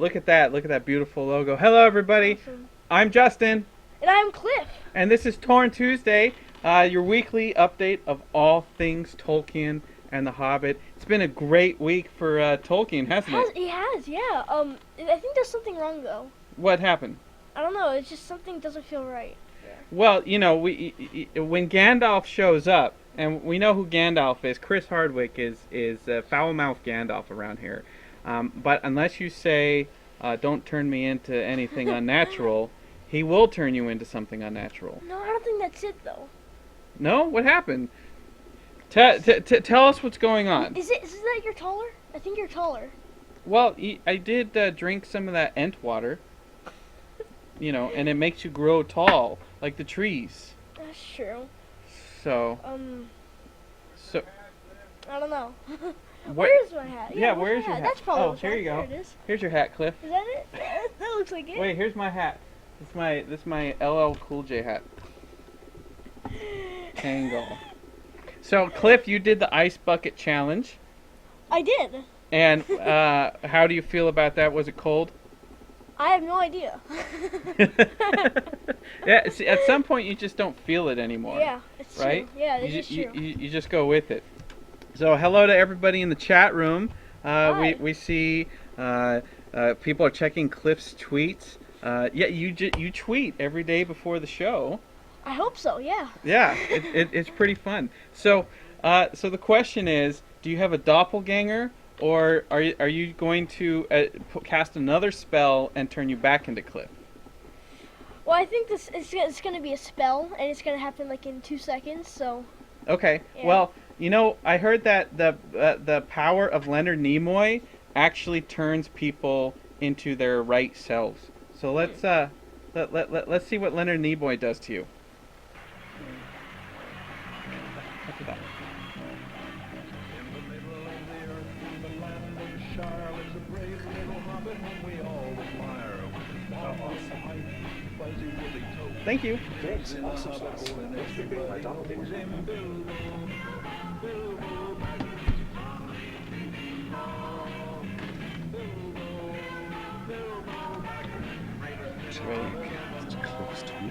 Look at that. Look at that beautiful logo. Hello, everybody. Awesome. I'm Justin. And I'm Cliff. And this is Torn Tuesday, your weekly update of all things Tolkien and The Hobbit. It's been a great week for Tolkien, hasn't it? It has, yeah. I think there's something wrong, though. What happened? I don't know. It's just something doesn't feel right. Yeah. Well, you know, when Gandalf shows up, and we know who Gandalf is, Chris Hardwick is foul-mouthed Gandalf around here. But unless you say, don't turn me into anything unnatural, he will turn you into something unnatural. No, I don't think that's it, though. No? What happened? Tell us what's going on. Is that you're taller? I think you're taller. Well, I did drink some of that Ent water, you know, and it makes you grow tall, like the trees. That's true. So. I don't know. Where's my hat? Yeah, where's your hat? That's probably here you go. There it is. Here's your hat, Cliff. Is that it? That looks like it. Wait, here's my hat. This is my LL Cool J hat. Tangle. So, Cliff, you did the ice bucket challenge. I did. And how do you feel about that? Was it cold? I have no idea. Yeah, see, at some point you just don't feel it anymore. Yeah, it's right? true. Yeah, it's true. You just go with it. So hello to everybody in the chat room. Hi. We see people are checking Cliff's tweets. Yeah, you tweet every day before the show. I hope so. Yeah. Yeah, it's pretty fun. So the question is, do you have a doppelganger, or are you going to cast another spell and turn you back into Cliff? Well, I think it's going to be a spell, and it's going to happen like in 2 seconds. So. Okay. Yeah. Well, you know, I heard that the power of Leonard Nimoy actually turns people into their right selves. So let's see what Leonard Nimoy does to you. Look at that. Thank you. Thanks. Awesome sauce. My doppelganger. It's close to you.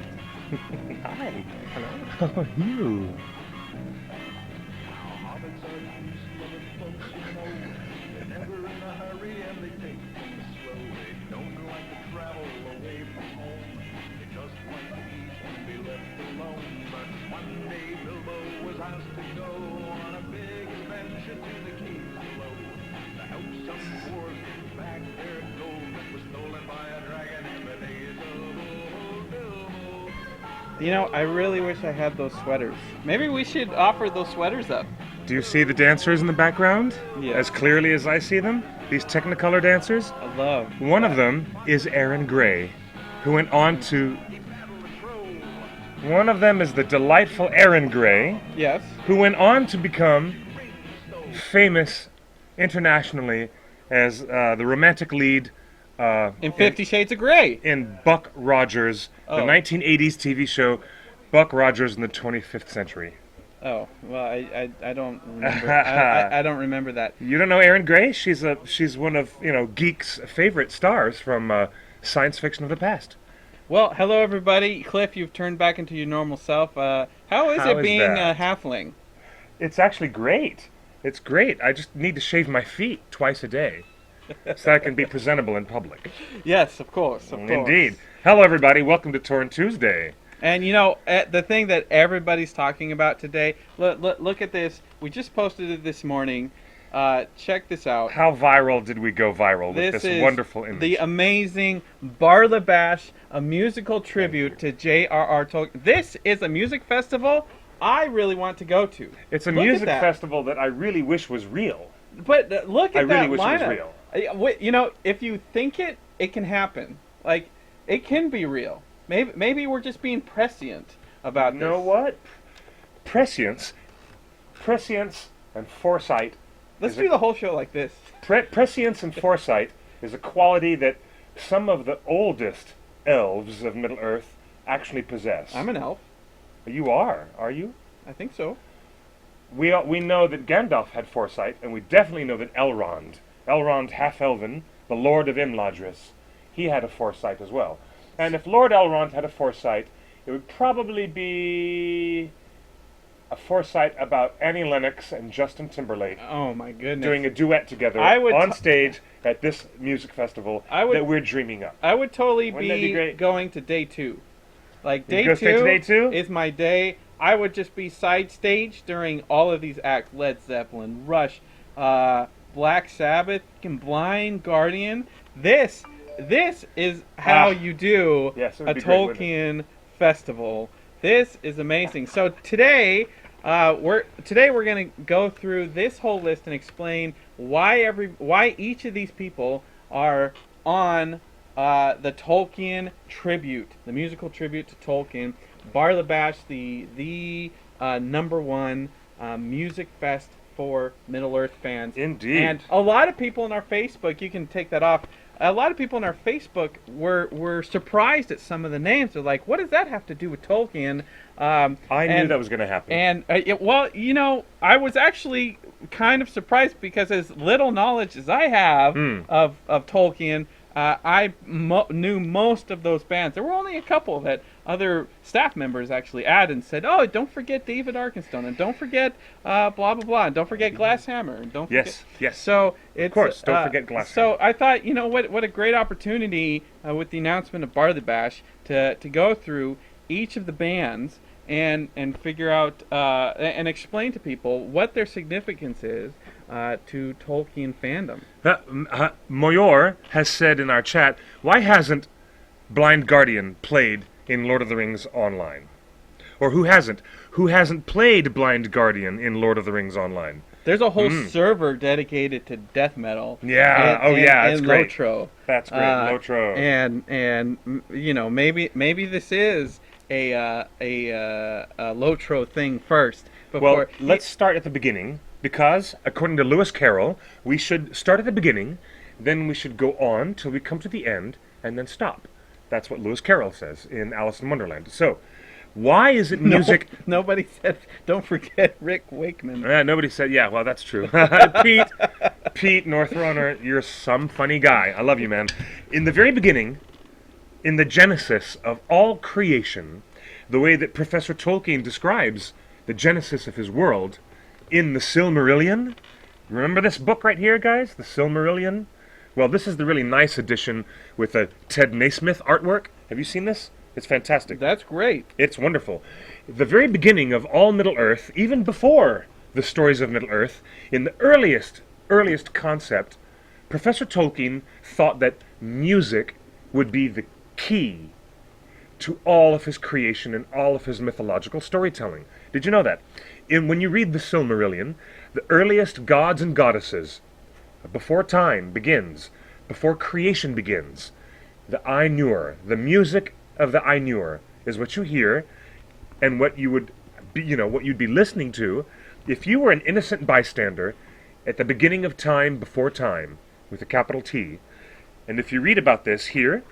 Hi. Hello. How are you? You know, I really wish I had those sweaters. Maybe we should offer those sweaters up. Do you see the dancers in the background? Yes. As clearly as I see them? These Technicolor dancers? I love. One of them is Aaron Gray, who went on to... One of them is the delightful Aaron Gray, Yes. who went on to become famous internationally as the romantic lead In 50 Shades of Grey. in Buck Rogers, the Oh. 1980s TV show Buck Rogers in the 25th Century. Oh, well, I don't remember. I don't remember that. You don't know Erin Gray? She's one of geeks' favorite stars from science fiction of the past. Well, hello everybody. Cliff, you've turned back into your normal self. How is How it is being a that? halfling? It's actually great. It's great. I just need to shave my feet twice a day so I can be presentable in public. Yes, of course. Of course. Indeed. Hello, everybody. Welcome to Torn Tuesday. And you know, the thing that everybody's talking about today, look at this. We just posted it this morning. Check this out. How viral did we go viral with This this is wonderful image? the amazing Barlibash, a musical tribute to J.R.R. Tolkien. This is a music festival I really want to go to. It's a Look at music that. festival that I really wish was real. But look at I really that wish lineup. it was real. You know, if you think it, it can happen. Like, it can be real. Maybe we're just being prescient about You this. know what? Prescience and foresight. Let's is do a- the whole show like this. Prescience and foresight is a quality that some of the oldest elves of Middle-earth actually possess. I'm an elf. You are you? I think so. We know that Gandalf had foresight, and we definitely know that Elrond, half-elven, the Lord of Imladris, he had a foresight as well. And if Lord Elrond had a foresight, it would probably be a foresight about Annie Lennox and Justin Timberlake Oh my goodness. doing a duet together I would on stage at this music festival that we're dreaming up. I would totally Wouldn't that be great? going to day 2. Like You'd day go straight to day 2? is my day. I would just be side stage during all of these acts: Led Zeppelin, Rush, Black Sabbath, Blind Guardian. This is how you do Yes, it would a be great, wouldn't it? Tolkien festival. This is amazing. So today we're going to go through this whole list and explain why each of these people are on the Tolkien tribute, the musical tribute to Tolkien. Barlibash, the number one music fest for Middle Earth fans. Indeed. And a lot of people in our Facebook, you can take that off. A lot of people in our Facebook were surprised at some of the names. They're like, "What does that have to do with Tolkien?" I knew that was going to happen. And well, I was actually kind of surprised because as little knowledge as I have of Tolkien, I knew most of those bands. There were only a couple that other staff members actually added and said, "Oh, don't forget David Arkenstone, and don't forget blah blah blah, and don't forget Glass Hammer, and don't forget." Yes. So it's, Of course, don't forget Glass So Hammer. I thought, what a great opportunity with the announcement of Barlibash to go through each of the bands and figure out and explain to people what their significance is to Tolkien fandom. Moyor has said in our chat, why hasn't Blind Guardian played in Lord of the Rings Online? Or who hasn't? Who hasn't played Blind Guardian in Lord of the Rings Online? There's a whole server dedicated to death metal. Yeah. That's in great. Lotro. That's great. Lotro. And maybe this is a Lotro thing first. Well, let's start at the beginning, because according to Lewis Carroll, we should start at the beginning, then we should go on till we come to the end, and then stop. That's what Lewis Carroll says in Alice in Wonderland. So, why is it music? Nobody said. Don't forget Rick Wakeman. Nobody said. Yeah, well, that's true. Pete Northrunner, you're some funny guy. I love you, man. In the very beginning, in the genesis of all creation, the way that Professor Tolkien describes the genesis of his world in the Silmarillion. Remember this book right here, guys? The Silmarillion? Well, this is the really nice edition with a Ted Naismith artwork. Have you seen this? It's fantastic. That's great. It's wonderful. The very beginning of all Middle-earth, even before the stories of Middle-earth, in the earliest concept, Professor Tolkien thought that music would be the key to all of his creation and all of his mythological storytelling. Did you know that? When you read the Silmarillion, the earliest gods and goddesses, before time begins, before creation begins, the Ainur, the music of the Ainur, is what you hear, and what you would be, what you'd be listening to if you were an innocent bystander at the beginning of time before time, with a capital T. And if you read about this here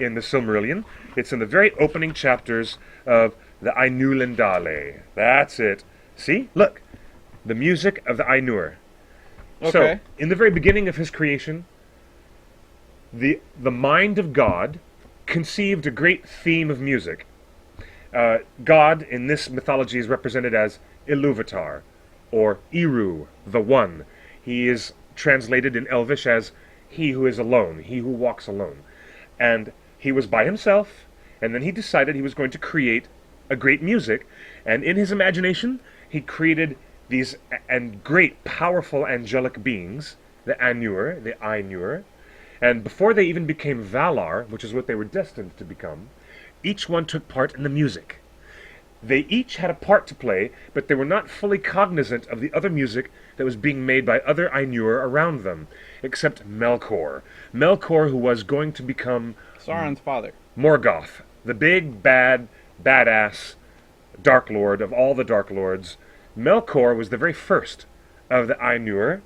in the Silmarillion, it's in the very opening chapters of the Ainulindale. That's it. See? Look. The music of the Ainur. Okay. So, in the very beginning of his creation, the mind of God conceived a great theme of music. God, in this mythology, is represented as Iluvatar, or Eru, the One. He is translated in Elvish as he who is alone, he who walks alone. And he was by himself, and then he decided he was going to create a great music, and in his imagination, he created these great, powerful angelic beings, the Ainur, and before they even became Valar, which is what they were destined to become, each one took part in the music. They each had a part to play, but they were not fully cognizant of the other music that was being made by other Ainur around them, except Melkor. Melkor, who was going to become Sauron's father. Morgoth, the big, badass Dark Lord of all the Dark Lords. Melkor was the very first of the Ainur,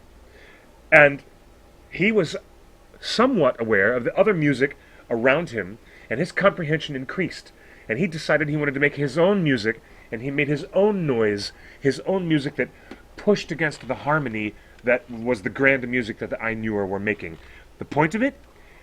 and he was somewhat aware of the other music around him, and his comprehension increased. And he decided he wanted to make his own music, and he made his own noise, his own music that pushed against the harmony that was the grand music that the Ainur were making. The point of it,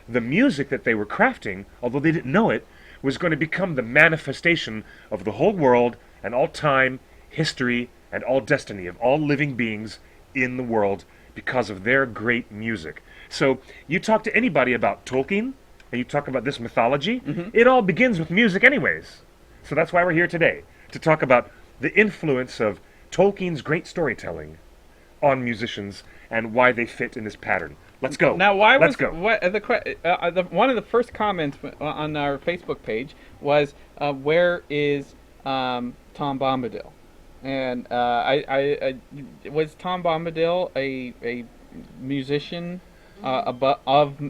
the music that they were crafting, although they didn't know it, was going to become the manifestation of the whole world and all time, history, and all destiny of all living beings in the world because of their great music. So you talk to anybody about Tolkien, and you talk about this mythology, it all begins with music anyways. So that's why we're here today, to talk about the influence of Tolkien's great storytelling on musicians and why they fit in this pattern. Let's go. Now, why Let's was go. one of the first comments on our Facebook page was, "Where is Tom Bombadil?" And I was Tom Bombadil a musician of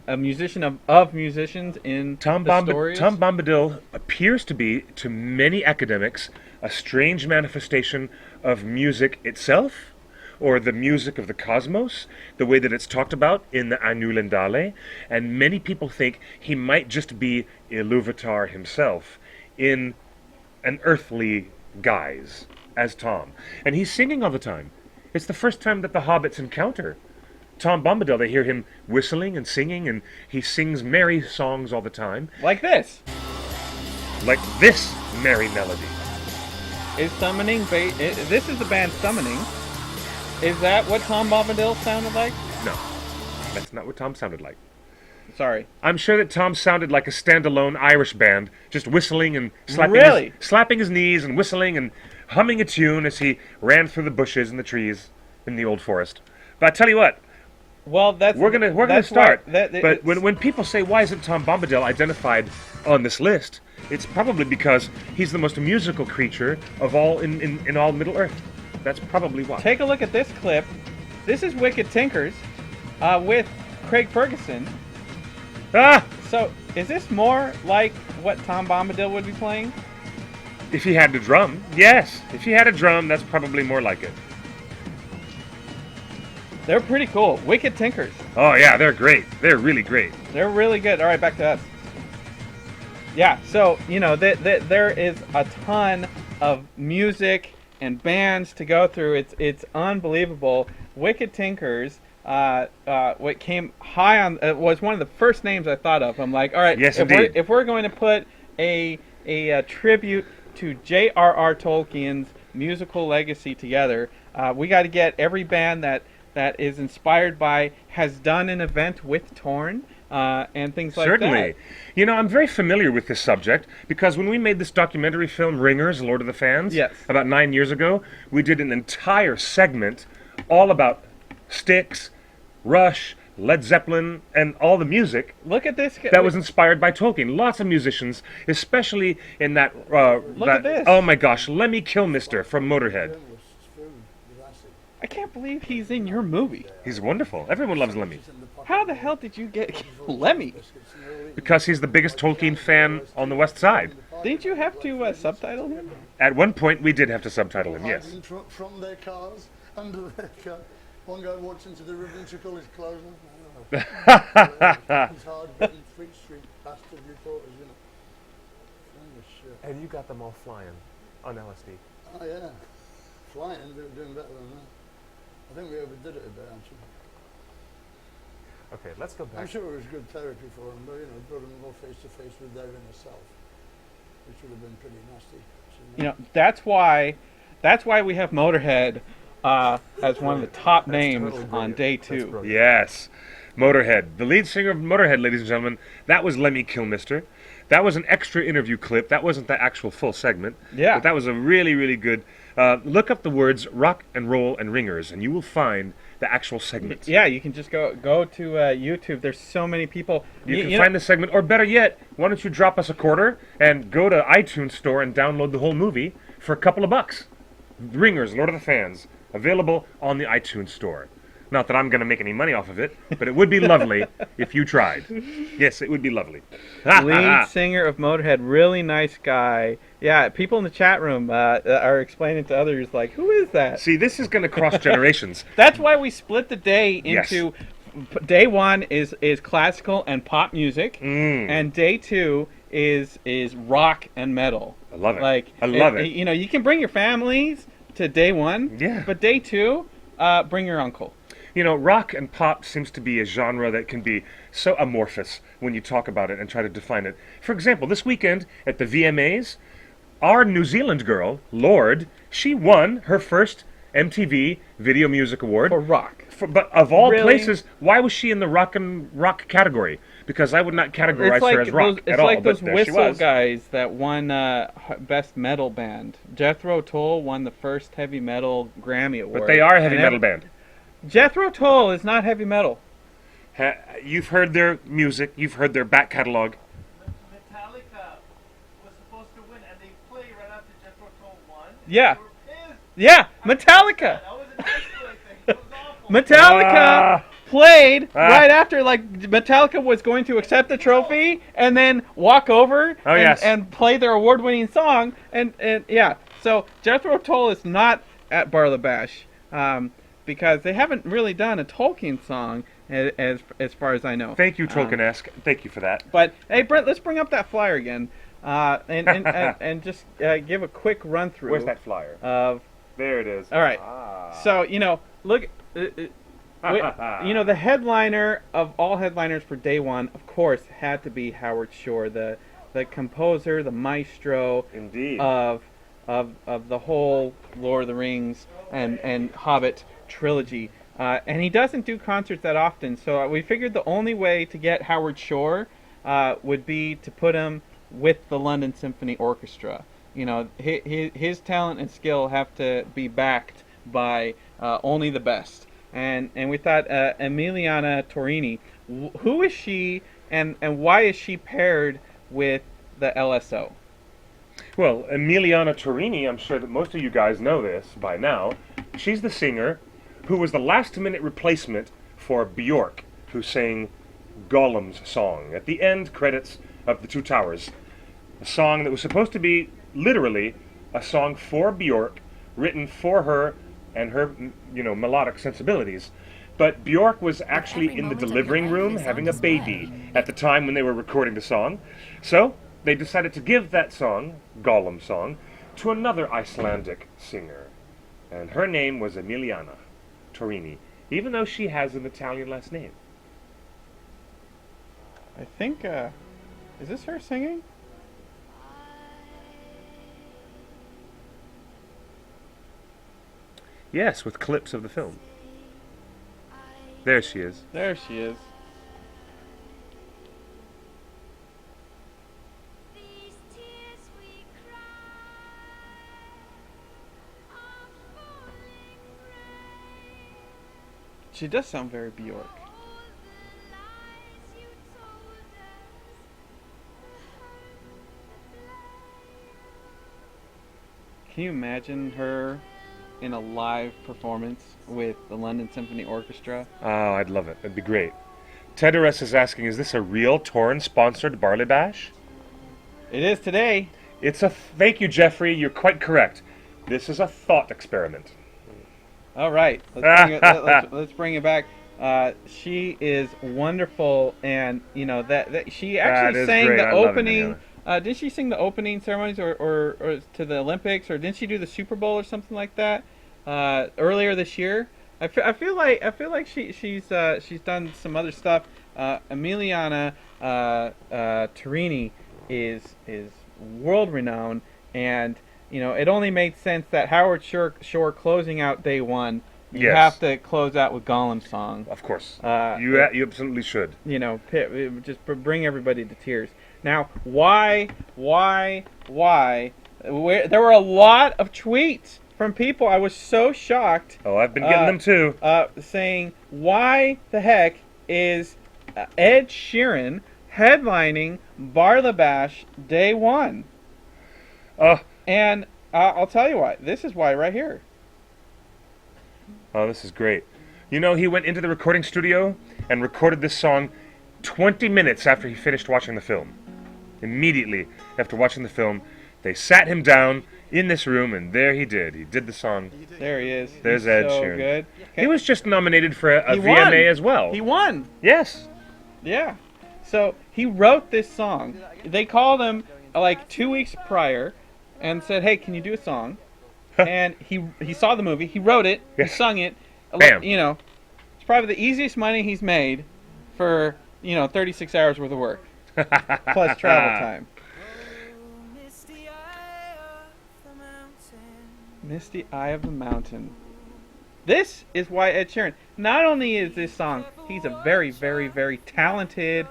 musicians in the stories? Tom Bombadil appears to be, to many academics, a strange manifestation of music itself, or the music of the cosmos, the way that it's talked about in the Anu Lindale, and many people think he might just be Iluvatar himself in an earthly guise as Tom. And he's singing all the time. It's the first time that the hobbits encounter Tom Bombadil. They hear him whistling and singing, and he sings merry songs all the time. Like this. Like this merry melody. Is summoning this is the band Summoning. Is that what Tom Bombadil sounded like? No, that's not what Tom sounded like. Sorry. I'm sure that Tom sounded like a standalone Irish band, just whistling and slapping his knees and whistling and humming a tune as he ran through the bushes and the trees in the old forest. But I tell you what, Well, we're gonna start. But when people say why isn't Tom Bombadil identified on this list, it's probably because he's the most musical creature of all in all Middle Earth. That's probably why. take a look at this clip. This is Wicked Tinkers with Craig Ferguson. Ah! So, is this more like what Tom Bombadil would be playing? If he had a drum, yes. If he had a drum, that's probably more like it. They're pretty cool. Wicked Tinkers. Oh yeah, they're great. They're really great. They're really good. All right, back to us. Yeah, so, there is a ton of music and bands to go through. It's unbelievable. Wicked Tinkers, what came high on, was one of the first names I thought of. I'm like, all right, yes, if we're going to put a tribute to J.R.R. Tolkien's musical legacy together, we got to get every band that is inspired by, has done an event with Torn, and things like Certainly. that. I'm very familiar with this subject because when we made this documentary film, Ringers, Lord of the Fans, Yes. about 9 years ago, we did an entire segment all about Styx, Rush, Led Zeppelin, and all the music Look at this. that was inspired by Tolkien. Lots of musicians, especially in that... Look at this. Oh my gosh, Lemmy Kilmister from Motorhead. I can't believe he's in your movie. He's wonderful. Everyone loves Lemmy. How the hell did you get Lemmy? Because he's the biggest Tolkien fan on the West Side. Didn't you have to subtitle him? At one point, we did have to subtitle him, yes. Hiding from their cars, under their car. One guy walks into the river and took all his clothes off. It's hard getting Fleet Street bastard reporters, Shit. And you got them all flying on LSD. Oh yeah, flying, they were doing better than that. I think we overdid it a bit, actually. Okay, let's go back. I'm sure it was good therapy for him, but brought him all face to face with their inner self, which would have been pretty nasty. That's why we have Motorhead as one of the top names totally on brilliant. day That's 2. brilliant. Yes, Motorhead. The lead singer of Motorhead, ladies and gentlemen, that was Lemmy Kilmister. That was an extra interview clip. That wasn't the actual full segment. Yeah. But that was a really, really good... look up the words rock and roll and ringers, and you will find the actual segment. Yeah, you can just go to YouTube. There's so many people. You can find the segment, or better yet, why don't you drop us a quarter and go to iTunes Store and download the whole movie for a couple of bucks. Ringers, Lord of the Fans, available on the iTunes Store. Not that I'm going to make any money off of it, but it would be lovely if you tried. Yes, it would be lovely. Lead singer of Motorhead, really nice guy. Yeah, people in the chat room are explaining to others, like, who is that? See, this is going to cross generations. That's why we split the day Yes. into... Day 1 is classical and pop music, Mm. and day 2 is rock and metal. I love it. Like, I love it. You can bring your families to day 1, Yeah. but day 2, bring your uncle. You know, rock and pop seems to be a genre that can be so amorphous when you talk about it and try to define it. For example, this weekend at the VMAs, our New Zealand girl, Lorde, she won her first MTV Video Music Award. For rock. But of all Really? places, why was she in the rock category? Because I would not categorize her as rock it's at all. like those but there she Whistle was. guys that won best metal band. Jethro Tull won the first heavy metal Grammy award. But they are a heavy And metal band. Jethro Tull is not heavy metal. You've heard their music. You've heard their back catalog. Metallica was supposed to win, and they played right after Jethro Tull won. Yeah. They were pissed. Yeah, Metallica. That was in high school, I think. It was awful. Metallica played right after, like, Metallica was going to accept the trophy and then walk over and play their award-winning song. And yeah, so Jethro Tull is not at Barlibash because they haven't really done a Tolkien song as far as I know. Thank you, Tolkien-esque. Thank you for that. But hey, Brent, let's bring up that flyer again and just give a quick run through. Where's that flyer? Of There it is. all right. Ah. So look. The headliner of all headliners for day one, of course, had to be Howard Shore, the composer, the maestro Indeed. of the whole Lord of the Rings and Hobbit trilogy. And he doesn't do concerts that often, so we figured the only way to get Howard Shore would be to put him with the London Symphony Orchestra. You know, his talent and skill have to be backed by only the best. And we thought Emiliana Torini, who is she and why is she paired with the LSO? Well, Emiliana Torini, I'm sure that most of you guys know this by now. She's the singer who was the last-minute replacement for Bjork, who sang Gollum's song at the end credits of The Two Towers. A song that was supposed to be literally a song for Bjork, written for her and her, melodic sensibilities. But Bjork was actually in the delivering room having a baby at the time when they were recording the song. So they decided to give that song, Gollum song, to another Icelandic singer. And her name was Emiliana Torini, even though she has an Italian last name. I think, is this her singing? Yes, with clips of the film. There she is. There she is. She does sound very Bjork. Can you imagine her in a live performance with the London Symphony Orchestra? Oh, I'd love it. It'd be great. Tedorus is asking, is this a real Torn-sponsored Barlibash? It is today. It's a... Thank you, Jeffrey. You're quite correct. This is a thought experiment. All right, let's bring it back. She is wonderful, and that she actually sang great. the I love it, opening. Did she sing the opening ceremonies or to the Olympics, or didn't she do the Super Bowl or something like that earlier this year? I feel like she's done some other stuff. Emiliana Torini is world renowned, and it only made sense that Howard Shore closing out day one. You have to close out with Gollum's song. Of course. You absolutely should. Just bring everybody to tears. Now, why? There were a lot of tweets from people. I was so shocked. Oh, I've been getting them too. Saying, why the heck is Ed Sheeran headlining Barlibash day one? And I'll tell you why. This is why right here. Oh, this is great. He went into the recording studio and recorded this song 20 minutes after he finished watching the film. Immediately after watching the film, they sat him down in this room, and there he did. He did the song. There he is. There's He's Ed so Sheeran. Good. Okay. He was just nominated for a He VMA won. as well. He won. Yes. Yeah. So he wrote this song. They called him like 2 weeks prior and said, "Hey, can you do a song?" And he saw the movie. He wrote it. Yes. He sung it. Bam. probably the easiest money he's made for 36 hours worth of work plus travel time. Misty Eye of the Mountain. This is why Ed Sheeran. Not only is this song, he's a very, very, very talented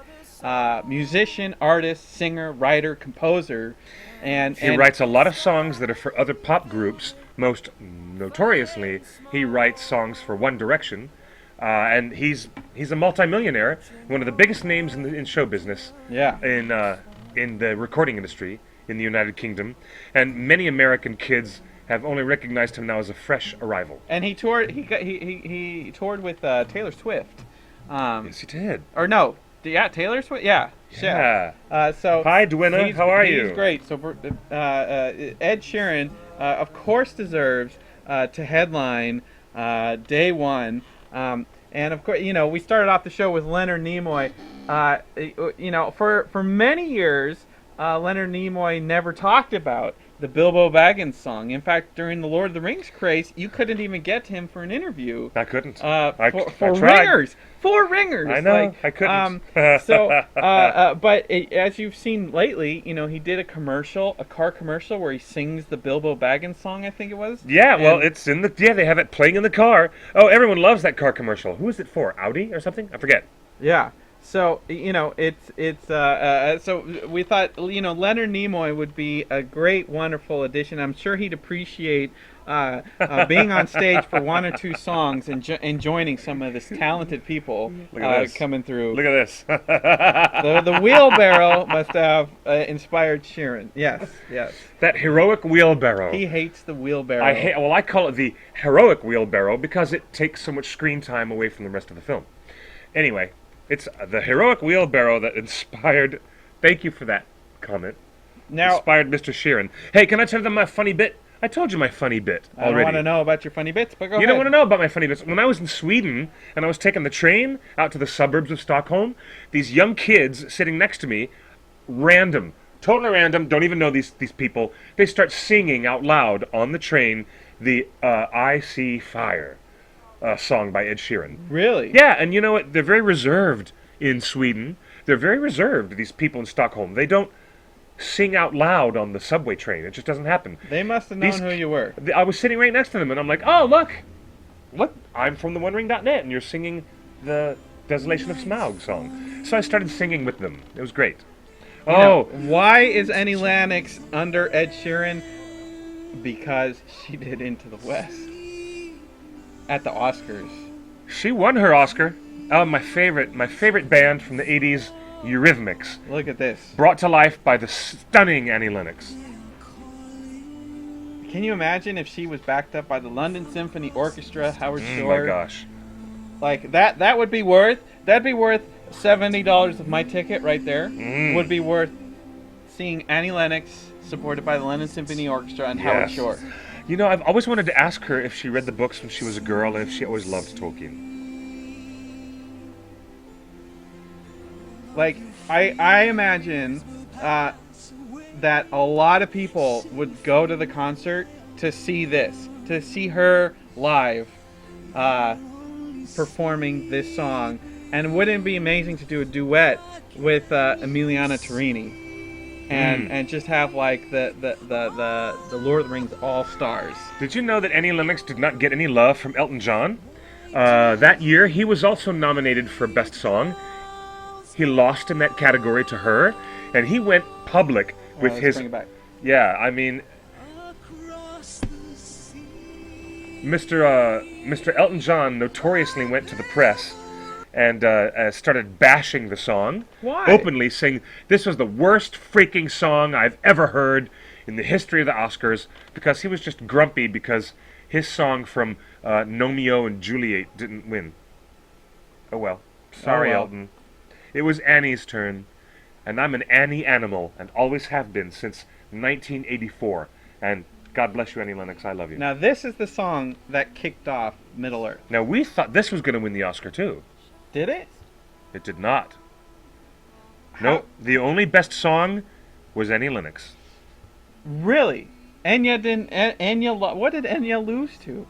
musician, artist, singer, writer, composer, and He writes a lot of songs that are for other pop groups. Most notoriously, he writes songs for One Direction, and he's a multimillionaire, one of the biggest names in show business. Yeah. In the recording industry in the United Kingdom, and many American kids have only recognized him now as a fresh arrival. And he toured. He toured with Taylor Swift. Yes, he did. Or no, Taylor Swift. Yeah. Yeah. So Hi, Dwynna. How are you? He's great. So Ed Sheeran, of course, deserves to headline day one. And of course, we started off the show with Leonard Nimoy. For many years, Leonard Nimoy never talked about the Bilbo Baggins song. In fact, during the Lord of the Rings craze, you couldn't even get to him for an interview. I couldn't. For tried. ringers. For ringers. I know. I couldn't. But as you've seen lately, he did a car commercial where he sings the Bilbo Baggins song, I think it was. Yeah, well, it's in the... Yeah, they have it playing in the car. Oh, everyone loves that car commercial. Who is it for? Audi or something? I forget. Yeah. So so we thought Leonard Nimoy would be a great, wonderful addition. I'm sure he'd appreciate being on stage for one or two songs and joining some of this talented people coming through. Look at this. The wheelbarrow must have inspired Sheeran. Yes. That heroic wheelbarrow. He hates the wheelbarrow. I call it the heroic wheelbarrow because it takes so much screen time away from the rest of the film. Anyway. It's the heroic wheelbarrow that inspired... Thank you for that comment. Inspired Mr. Sheeran. Hey, can I tell them my funny bit? I told you my funny bit already. I don't want to know about your funny bits, but go ahead. You don't want to know about my funny bits. When I was in Sweden and I was taking the train out to the suburbs of Stockholm, these young kids sitting next to me, totally random, don't even know these people, they start singing out loud on the train the I See Fire song by Ed Sheeran. Really? Yeah, and you know what? They're very reserved in Sweden. They're very reserved, these people in Stockholm. They don't sing out loud on the subway train. It just doesn't happen. They must have known who you were. I was sitting right next to them, and I'm like, oh, look! What? I'm from TheOneRing.net, and you're singing the Desolation of Smaug song. So I started singing with them. It was great. Why is Annie Lennox under Ed Sheeran? Because she did Into the West at the Oscars. She won her Oscar. Oh, my favorite band from the 80s, Eurythmics. Look at this. Brought to life by the stunning Annie Lennox. Can you imagine if she was backed up by the London Symphony Orchestra, Howard Shore? Oh my gosh. Like that'd be worth $70 of my ticket right there. Would be worth seeing Annie Lennox supported by the London Symphony Orchestra and Howard Shore. You know, I've always wanted to ask her if she read the books when she was a girl and if she always loved Tolkien. Like, I imagine that a lot of people would go to the concert to see this, to see her live performing this song. And wouldn't it be amazing to do a duet with Emiliana Torini? And just have like the Lord of the Rings all-stars. Did you know that Annie Lennox did not get any love from Elton John? That year, he was also nominated for Best Song. He lost in that category to her, and he went public with his... Bring it back. Yeah, I mean... Mr. Elton John notoriously went to the press and started bashing the song. Why? Openly saying, this was the worst freaking song I've ever heard in the history of the Oscars, because he was just grumpy because his song from Romeo and Juliet didn't win. Oh well. Sorry, Elton. It was Annie's turn, and I'm an Annie animal, and always have been since 1984. And God bless you, Annie Lennox, I love you. Now this is the song that kicked off Middle-earth. Now we thought this was going to win the Oscar too. Did it? It did not. No, the only best song was Annie Lennox. Really? Enya didn't. What did Enya lose to?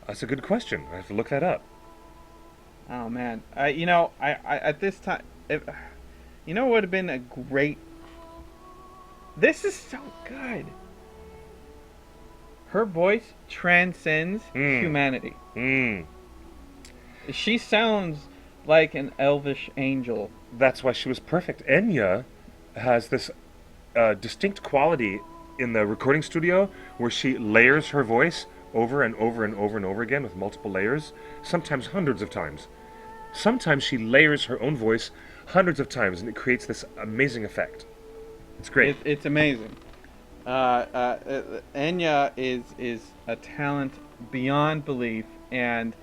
That's a good question. I have to look that up. Oh man, I at this time, it would have been a great. This is so good. Her voice transcends humanity. Mm. She sounds like an elvish angel. That's why she was perfect. Enya has this distinct quality in the recording studio where she layers her voice over and over and over and over again with multiple layers, sometimes hundreds of times. Sometimes she layers her own voice hundreds of times, and it creates this amazing effect. It's great. It's amazing. Enya is a talent beyond belief, and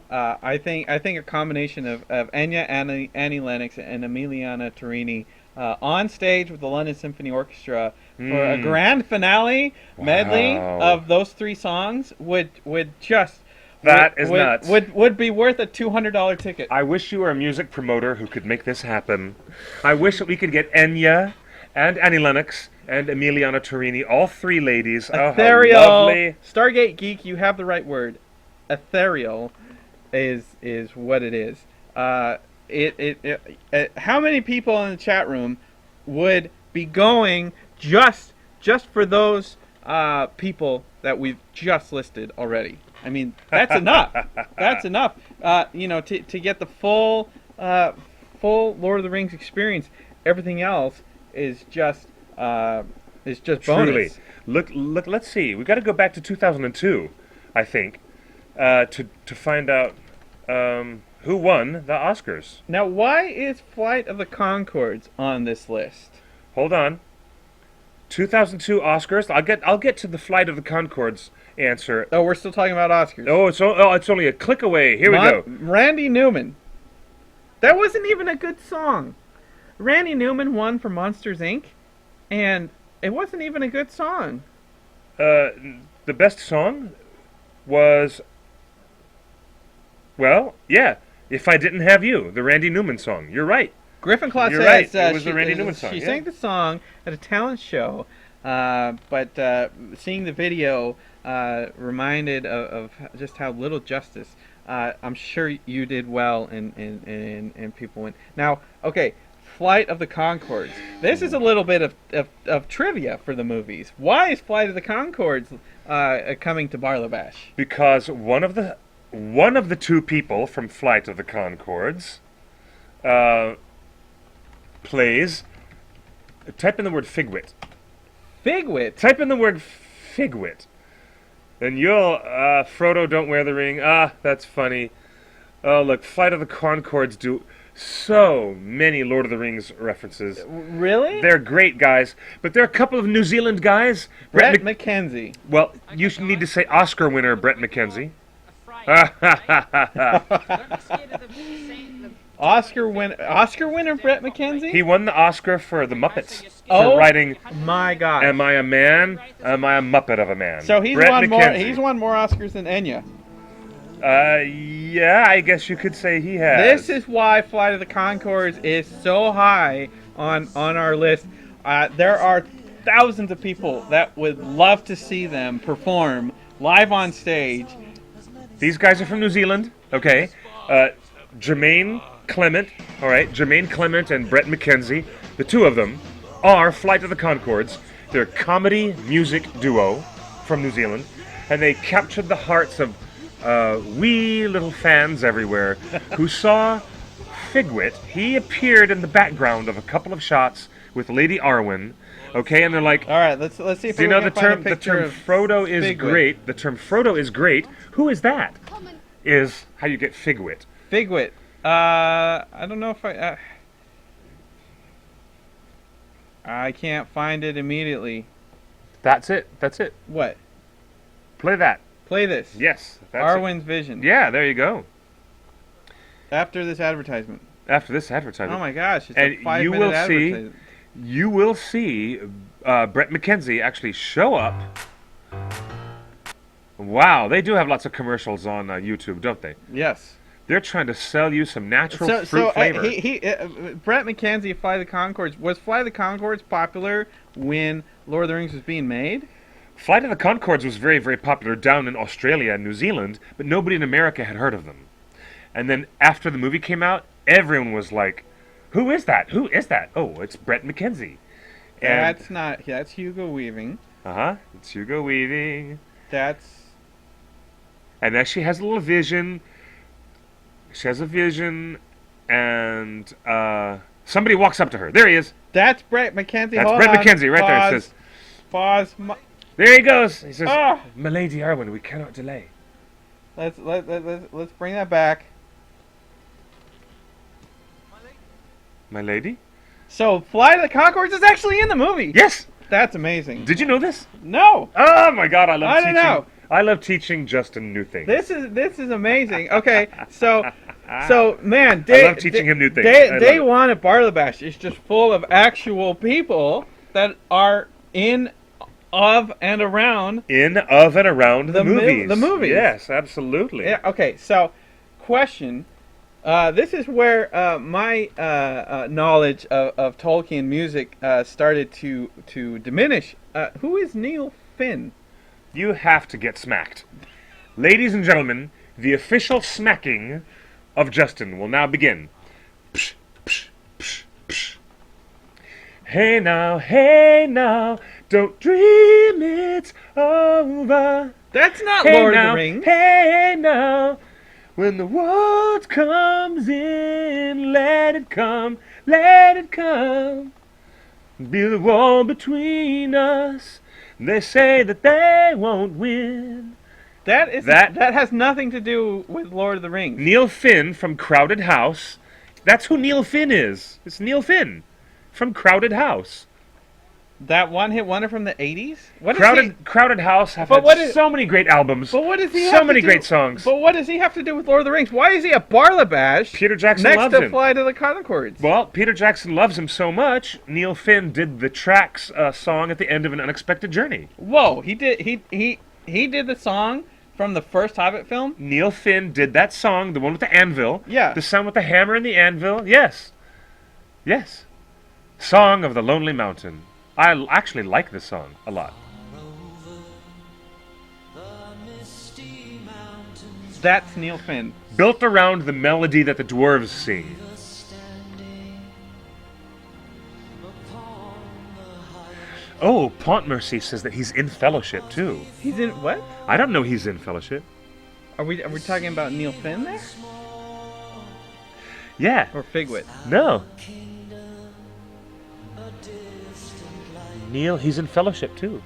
I think a combination of Enya, Annie Lennox, and Emiliana Torini on stage with the London Symphony Orchestra for a grand finale medley of those 3 songs would just nuts. Would be worth a $200 ticket. I wish you were a music promoter who could make this happen. I wish that we could get Enya and Annie Lennox and Emiliana Torini, all 3 ladies. Ethereal. Oh, how lovely. Stargate Geek, you have the right word. Ethereal is what it is. How many people in the chat room would be going just for those people that we've just listed already? I mean, that's enough. That's enough. To get the full Lord of the Rings experience. Everything else is just bonus. Truly. Look. Let's see. We got to go back to 2002, I think, to find out who won the Oscars. Now, why is Flight of the Conchords on this list? Hold on. 2002 Oscars. I'll get to the Flight of the Conchords answer. Oh, we're still talking about Oscars. Oh, it's only a click away. Here we go. Randy Newman. That wasn't even a good song. Randy Newman won for Monsters, Inc., and it wasn't even a good song. The best song was, If I Didn't Have You, the Randy Newman song. You're right. Griffin Claw You're says right. It was the Randy Newman song. She sang the song at a talent show, but seeing the video reminded of just how little justice. I'm sure you did well, and people went. Now, okay, Flight of the Conchords. This is a little bit of trivia for the movies. Why is Flight of the Conchords coming to Barlibash? Because one of the 2 people from Flight of the Conchords plays. Type in the word Figwit. Figwit? Type in the word Figwit. And you'll, Frodo, don't wear the ring. That's funny. Oh, look, Flight of the Conchords do so many Lord of the Rings references. Really? They're great guys, but there are a couple of New Zealand guys. Brett McKenzie. Well, you need to say Oscar winner Brett McKenzie. Oscar winner Brett McKenzie? He won the Oscar for The Muppets Oh, for writing my God. Am I a Man? Am I a Muppet of a Man? So he's Brett won more. McKenzie. He's won more Oscars than Enya. Yeah, I guess you could say he has. This is why Flight of the Conchords is so high on our list. There are thousands of people that would love to see them perform live on stage. These guys are from New Zealand, okay? Jermaine Clement, all right? Jermaine Clement and Brett McKenzie, the 2 of them, are Flight of the Conchords. They're a comedy music duo from New Zealand, and they captured the hearts of wee little fans everywhere who saw Figwit. He appeared in the background of a couple of shots with Lady Arwen, okay? And they're like, all right, let's see if do you we know can the find a term? The picture term of Frodo is Figwit. great. The term Frodo is great. Who is that? Is how you get Figwit. Figwit. I don't know if I can't find it immediately. That's it. That's it. What? Play that. Play this. Yes. That's Arwen's Vision. it. Yeah, there you go. After this advertisement. After this advertisement. Oh my gosh! It's And a 5-minute you will see- advertisement. You will see Brett McKenzie actually show up. Wow, they do have lots of commercials on YouTube, don't they? Yes. They're trying to sell you some natural fruit flavor. Brett McKenzie of Fly the Conchords. Was Fly the Conchords popular when Lord of the Rings was being made? Flight of the Conchords was very, very popular down in Australia and New Zealand, but nobody in America had heard of them. And then after the movie came out, everyone was like, "Who is that? Who is that?" "Oh, it's Brett McKenzie." And That's Hugo Weaving. it's Hugo Weaving. That's And then she has a little vision. She has a vision, and somebody walks up to her. There he is. Brett McKenzie. That's Hold Brett on. McKenzie right there. It says, Pause. there he goes. He says, Ah! "Milady Arwen, we cannot delay." Let's bring that back. My lady? So, Flight of the Conchords is actually in the movie. Yes. That's amazing. Did you know this? No. Oh my God, I love I teaching. don't know. I love teaching Justin new things. This is amazing. Okay, so man, I love teaching him new things. I Day love it. one at Barlibash is just full of actual people that are in, of, and around. In, of, and around the movies. the movies. Yes, absolutely. Yeah. Okay. So, question. This is where my knowledge of Tolkien music started to diminish. Who is Neil Finn? You have to get smacked. Ladies and gentlemen, the official smacking of Justin will now begin. Psh, psh, psh, psh. Hey now, don't dream it's over. That's not Hey Lord now, of the Rings. hey now, when the world comes in, let it come, be the wall between us. They say that they won't win. That has nothing to do with Lord of the Rings. Neil Finn from Crowded House. That's who Neil Finn is. It's Neil Finn from Crowded House. That one-hit wonder from the 80s? Crowded House have But what had is- so many great albums. But what does he so have to many do- great songs. But what does he have to do with Lord of the Rings? Why is he at Barlibash Peter Jackson next loves to him. Flight of the Conchords? Well, Peter Jackson loves him so much, Neil Finn did the tracks song at the end of An Unexpected Journey. Whoa, he did the song from the first Hobbit film? Neil Finn did that song, the one with the anvil. Yeah. The song with the hammer and the anvil. Yes. Yes. Song of the Lonely Mountain. I actually like this song a lot. That's Neil Finn. Built around the melody that the dwarves sing. Oh, Pontmercy says that he's in Fellowship too. He's in what? I don't know he's in Fellowship. Are we talking about Neil Finn there? Yeah. Or Figwit? No. Neil, he's in Fellowship too.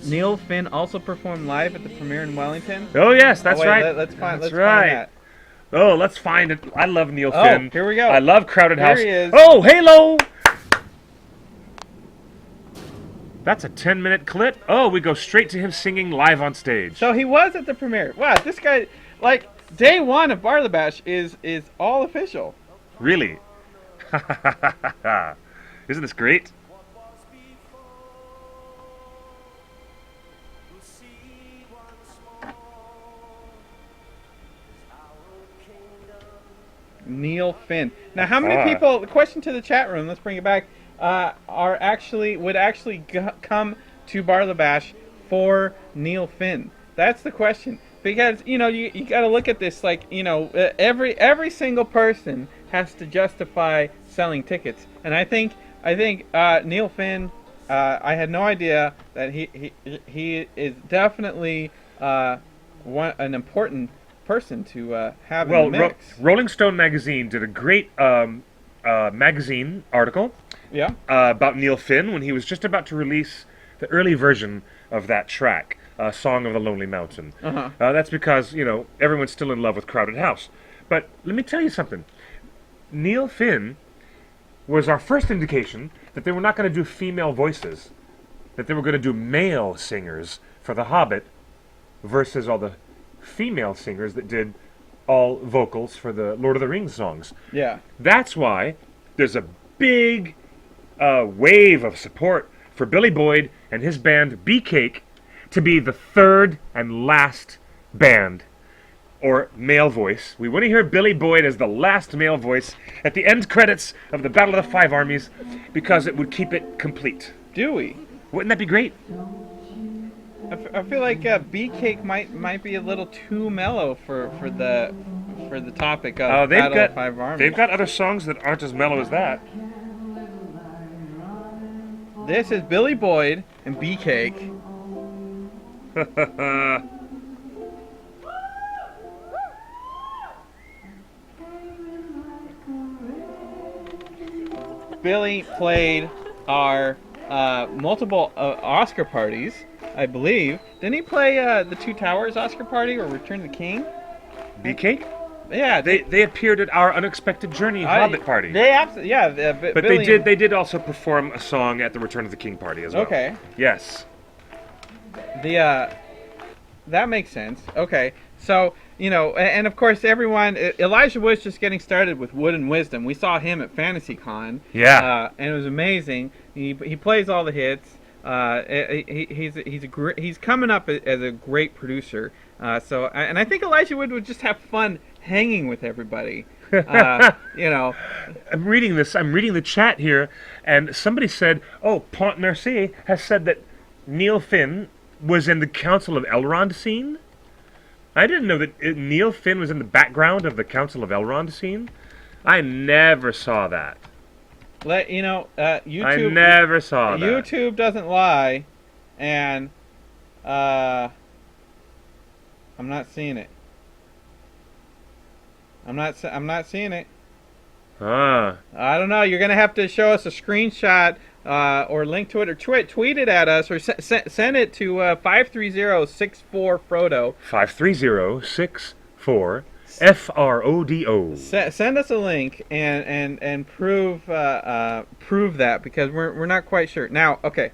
Neil Finn also performed live at the premiere in Wellington? Oh yes, that's wait, right. Let's find That's let's right. find that. Oh, let's find it. I love Neil Oh, Finn. here we go. I love Crowded Here House. he is. Oh, Halo! That's a 10-minute clip. Oh, we go straight to him singing live on stage. So he was at the premiere. Wow, this guy, like, day one of Barlibash is all official. Really? Isn't this great? Neil Finn. Now, how many people? The question to the chat room. Let's bring it back. Would actually come to Barlibash for Neil Finn? That's the question. Because you got to look at this like every single person has to justify selling tickets, and I think Neil Finn. I had no idea that he is definitely an important person to have in the mix. Rolling Stone magazine did a great magazine article Yeah. about Neil Finn when he was just about to release the early version of that track, Song of the Lonely Mountain. Uh-huh. That's because, everyone's still in love with Crowded House. But let me tell you something. Neil Finn was our first indication that they were not going to do female voices, that they were going to do male singers for The Hobbit versus all the female singers that did all vocals for the Lord of the Rings songs. Yeah. That's why there's a big wave of support for Billy Boyd and his band B-Cake to be the third and last band or male voice. We want to hear Billy Boyd as the last male voice at the end credits of the Battle of the Five Armies because it would keep it complete. Do we? Wouldn't that be great? I feel like Bee Cake might be a little too mellow for the topic of Oh, Battle of Five Armies. they've got other songs that aren't as mellow as that. This is Billy Boyd and Bee Cake. Billy played our multiple Oscar parties, I believe. Didn't he play the Two Towers Oscar party or Return of the King? Bee Cake? Yeah, They appeared at our Unexpected Journey Hobbit party. They absolutely, yeah. But Billy they did also perform a song at the Return of the King party as well. Okay. Yes. That makes sense. Okay, so and of course everyone. Elijah Wood's just getting started with Wood and Wisdom. We saw him at FantasyCon. Yeah. And it was amazing. He plays all the hits. He's coming up as a great producer. And I think Elijah Wood would just have fun hanging with everybody. I'm reading this. I'm reading the chat here, and somebody said, "Oh, Pont Mercier has said that Neil Finn was in the Council of Elrond scene." I didn't know that Neil Finn was in the background of the Council of Elrond scene. I never saw that. YouTube. I never saw that. YouTube doesn't lie, and I'm not seeing it. I'm not seeing it. Ah. I don't know. You're gonna have to show us a screenshot or link to it or tweet it at us or send it to 53064 Frodo. 53064 FRODO. Send us a link and prove that because we're not quite sure. Now, okay.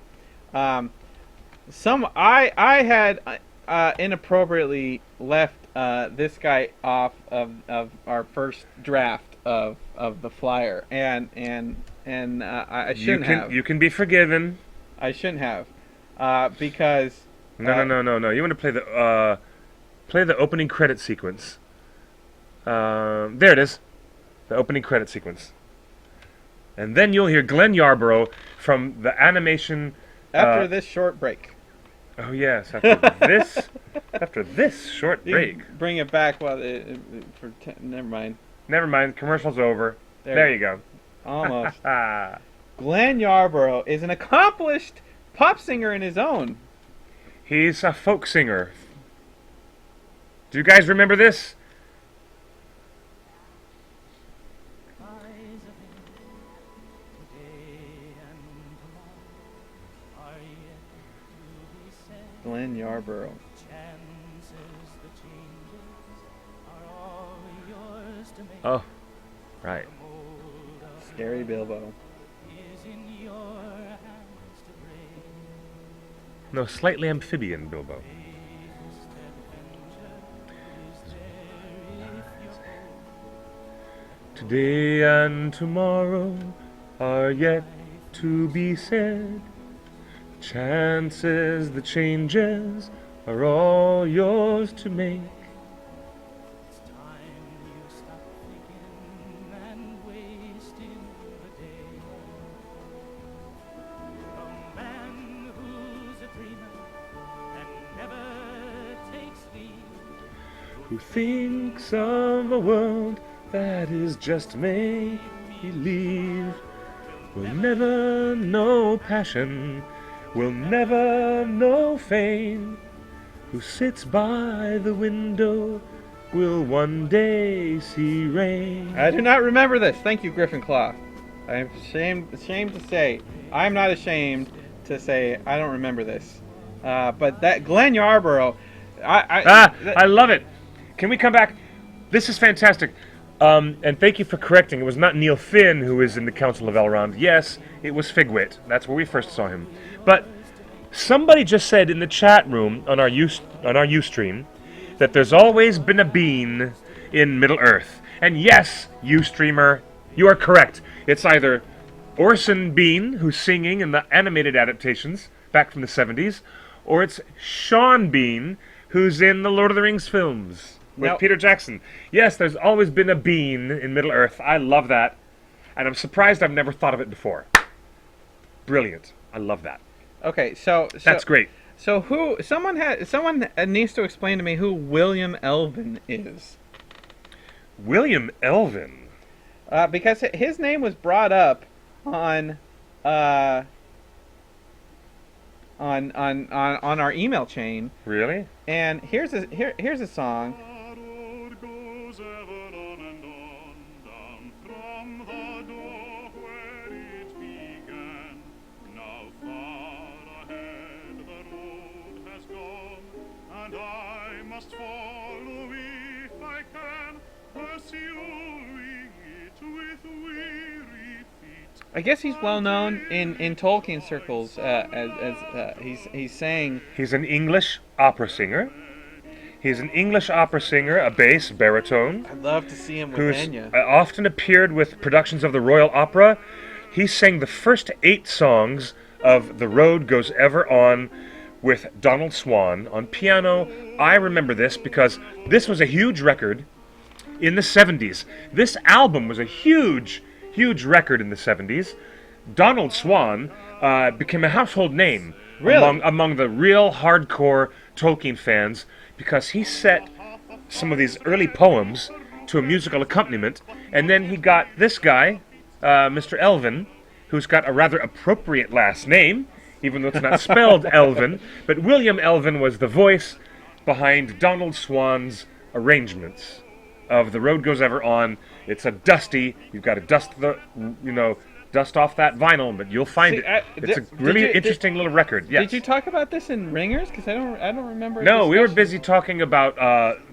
I had inappropriately left this guy off of our first draft of the flyer, and I shouldn't have. You can be forgiven. I shouldn't have, because No. You want to play the opening credit sequence. There it is, the opening credit sequence, and then you'll hear Glenn Yarborough from the animation. After this short break. Oh yes, after this short break. You bring it back never mind. Never mind, commercial's over. There you go. Almost. Glenn Yarborough is an accomplished pop singer in his own. He's a folk singer. Do you guys remember this? Glenn Yarborough. Oh, right. Scary Bilbo. No, slightly amphibian Bilbo. Today and tomorrow are yet to be said. Chances, the changes are all yours to make. It's time you stop thinking and wasting the day. A man who's a dreamer and never takes leave, who thinks of a world that is just make-believe, will never know passion, will never know fame. Who sits by the window will one day see rain. I do not remember this. Thank you, Griffin Claw. I am ashamed to say. I'm not ashamed to say I don't remember this. But that Glenn Yarborough, I love it. Can we come back? This is fantastic. And thank you for correcting. It was not Neil Finn who is in the Council of Elrond. Yes, it was Figwit. That's where we first saw him. But somebody just said in the chat room on our Ustream that there's always been a bean in Middle Earth. And yes, Ustreamer, you are correct. It's either Orson Bean, who's singing in the animated adaptations back from the 70s, or it's Sean Bean, who's in the Lord of the Rings films with Peter Jackson. Yes, there's always been a bean in Middle Earth. I love that. And I'm surprised I've never thought of it before. Brilliant. I love that. Okay, so That's great. So someone needs to explain to me who William Elvin is. William Elvin. Because his name was brought up on uh, on our email chain, Really? and here's a song. The road goes ever on and on, down from the door where it began. Now far ahead the road has gone, and I must follow if I can, pursuing it with weary feet. I guess he's well known in Tolkien circles as he's saying. He's an English opera singer. He's an English opera singer, a bass baritone, I'd love to see him with who's Enya. often appeared with productions of the Royal Opera. He sang the first 8 songs of The Road Goes Ever On with Donald Swann on piano. I remember this because this was a huge record in the 70s. This album was a huge record in the 70s. Donald Swann became a household name Really? among the real hardcore Tolkien fans because he set some of these early poems to a musical accompaniment, and then he got this guy, Mr. Elvin, who's got a rather appropriate last name, even though it's not spelled Elvin, but William Elvin was the voice behind Donald Swann's arrangements of The Road Goes Ever On. It's a dusty, you've got to dust off that vinyl, but you'll find See, it. It's a really interesting little record. Yes. Did you talk about this in Ringers? Because I don't remember. a No, we were discussion. busy talking about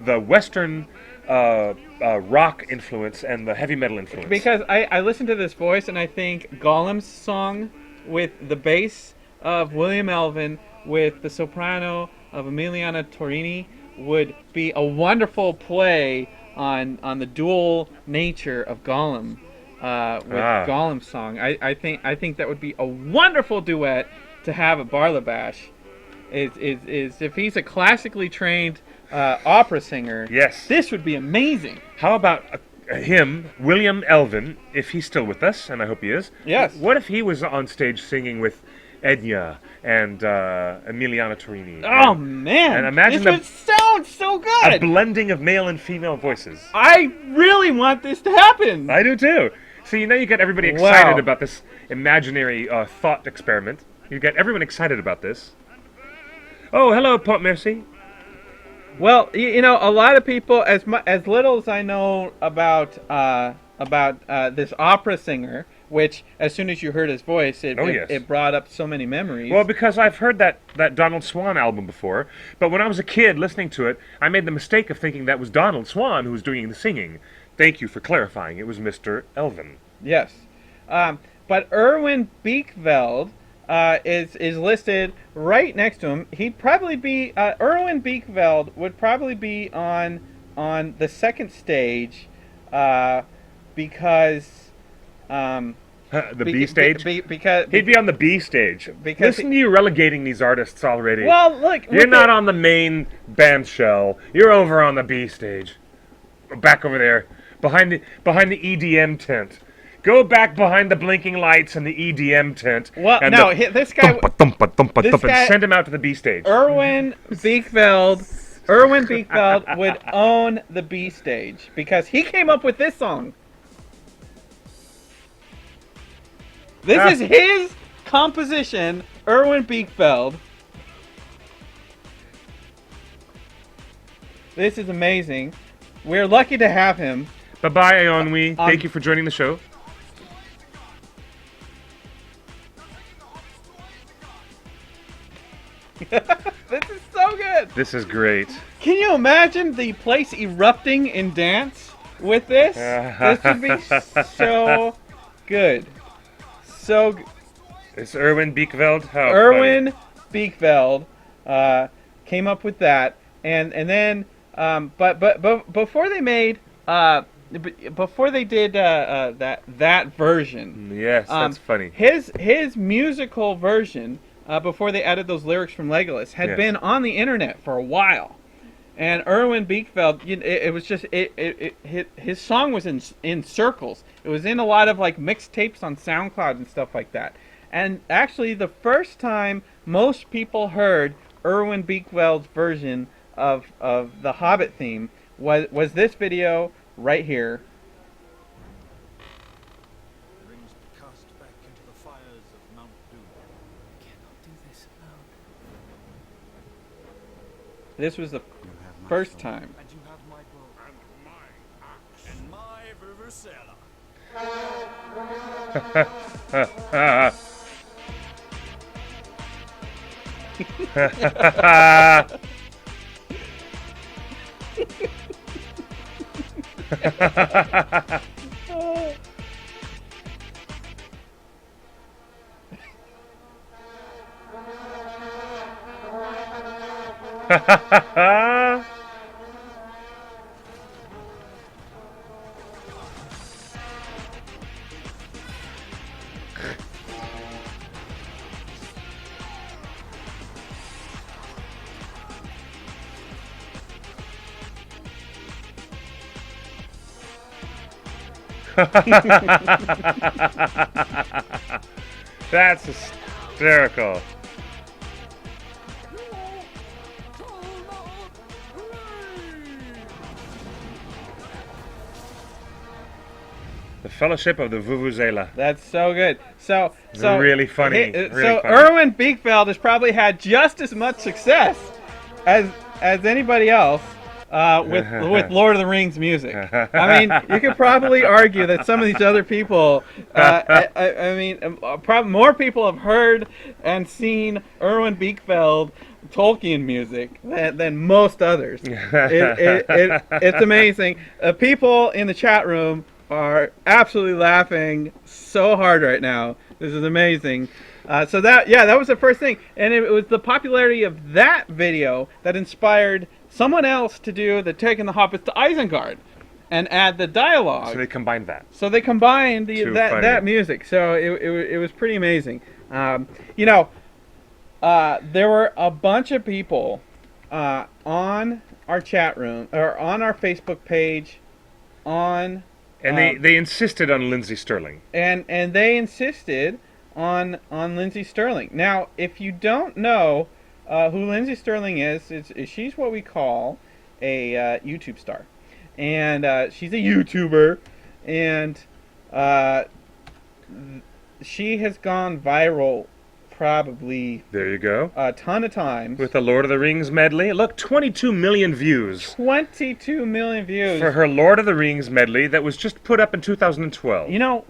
the Western rock influence and the heavy metal influence. Because I listened to this voice and I think Gollum's song with the bass of William Elvin with the soprano of Emiliana Torini would be a wonderful play on the dual nature of Gollum with Gollum's song. I think that would be a wonderful duet to have at Barlibash. Is if he's a classically trained opera singer. Yes. This would be amazing. How about him, William Elvin, if he's still with us, and I hope he is? Yes. What if he was on stage singing with Enya and Emiliana Torini? Oh man! And imagine this would sound so a good. blending of male and female voices. I really want this to happen. I do too. So you got everybody Wow. excited about this imaginary thought experiment. You got everyone excited about this. Oh, hello, Pont Merci. Well, a lot of people, as little as I know about this opera singer, which as soon as you heard his voice, it brought up so many memories. Well, because I've heard that Donald Swann album before, but when I was a kid listening to it, I made the mistake of thinking that was Donald Swann who was doing the singing. Thank you for clarifying. It was Mr. Elvin. Yes, but Erwin Beekveld is listed right next to him. He'd probably be Erwin Beekveld would probably be on the second stage because The B stage? because He'd be on the B stage. Because Listen to you relegating these artists already. well, look, You're not on the main band shell. You're over on the B stage. Back over there. Behind the EDM tent. Go back behind the blinking lights and the EDM tent. Well, and no, the this guy, thumpa, guy- and send him out to the B stage. Erwin Beekveld would own the B stage because he came up with this song. This is his composition, Erwin Beekveld. This is amazing. We're lucky to have him. Bye-bye, Aonwi. Thank you for joining the show. This is so good. This is great. Can you imagine the place erupting in dance with this? This would be so good. So good. It's Erwin Beekveld. How Erwin Beekveld came up with that, and then but before they made before they did that version. funny. Yes, that's funny. His musical version before they added those lyrics from Legolas had Yes. been on the internet for a while, and Erwin Beekveld, it was just his song was in circles. It was in a lot of like mixtapes on SoundCloud and stuff like that. And actually, the first time most people heard Erwin Beekveld's version of the Hobbit theme was this video right here. Rings cast back into the fires of Mount Doom. Cannot do this alone. This was the You have my first sword, time. And you have my bow. And my axe. And my vuvuzela. That's hysterical. The Fellowship of the Vuvuzela. That's so good. So Really funny, really so funny. Erwin Beekveld has probably had just as much success as anybody else with Lord of the Rings music. I mean, you could probably argue that some of these other people, probably more people have heard and seen Erwin Beekveld Tolkien music than most others. It's amazing. People in the chat room are absolutely laughing so hard right now. This is amazing. So that was the first thing, and it was the popularity of that video that inspired someone else to do the Taking the Hobbits to Isengard and add the dialogue. So they combined that. So they combined Too that funny. music. So it was pretty amazing. There were a bunch of people on our chat room or on our Facebook page on. And they insisted on Lindsay Sterling. And they insisted on Lindsay Sterling. Now, if you don't know who Lindsay Sterling is, she's what we call a YouTube star, and she's a YouTuber, and she has gone viral probably There you go. a ton of times. With the Lord of the Rings medley. Look, 22 million views 22 million views. for her Lord of the Rings medley that was just put up in 2012. You know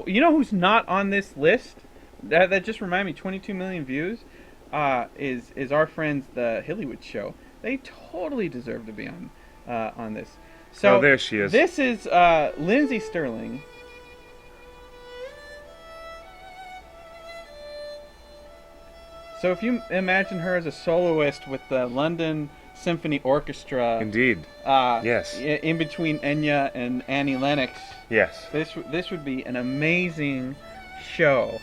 who's not on this list? That just reminded me. 22 million views is our friends the Hillywood Show. They totally deserve to be on this. So Oh, there she is. This is Lindsay Sterling. So if you imagine her as a soloist with the London Symphony Orchestra, Indeed. Yes. in between Enya and Annie Lennox, Yes. this would be an amazing show.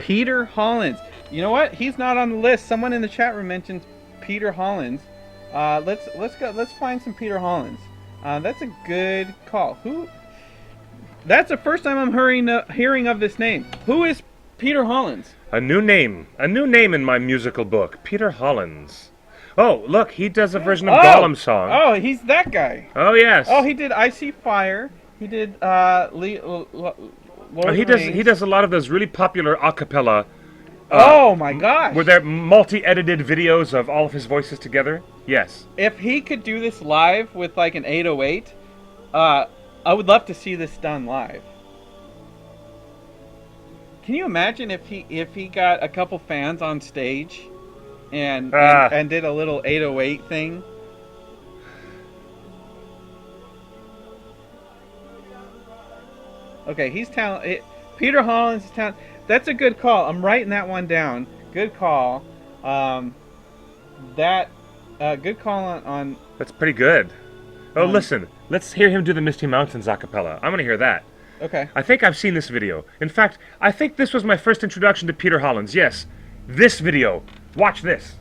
Peter Hollins. You know what? He's not on the list. Someone in the chat room mentioned Peter Hollins. Let's find some Peter Hollins. That's a good call. Who? That's the first time I'm hearing of this name. Who is Peter Hollins? A new name in my musical book. Peter Hollins. Oh, look, he does a version of Gollum's song. Oh, he's that guy. Oh, yes. Oh, he did I See Fire. He did Lord he of the Rings. does a lot of those really popular a cappella. Oh my gosh. Were there multi-edited videos of all of his voices together? Yes. If he could do this live with like an 808, I would love to see this done live. Can you imagine if he got a couple fans on stage and did a little 808 thing? Okay, he's talented. Peter Hollins is talented. That's a good call. I'm writing that one down. Good call. Good call on. That's pretty good. Oh, listen. Let's hear him do the Misty Mountains a cappella. I want to hear that. Okay. I think I've seen this video. In fact, I think this was my first introduction to Peter Hollins. Yes, this video. Watch this.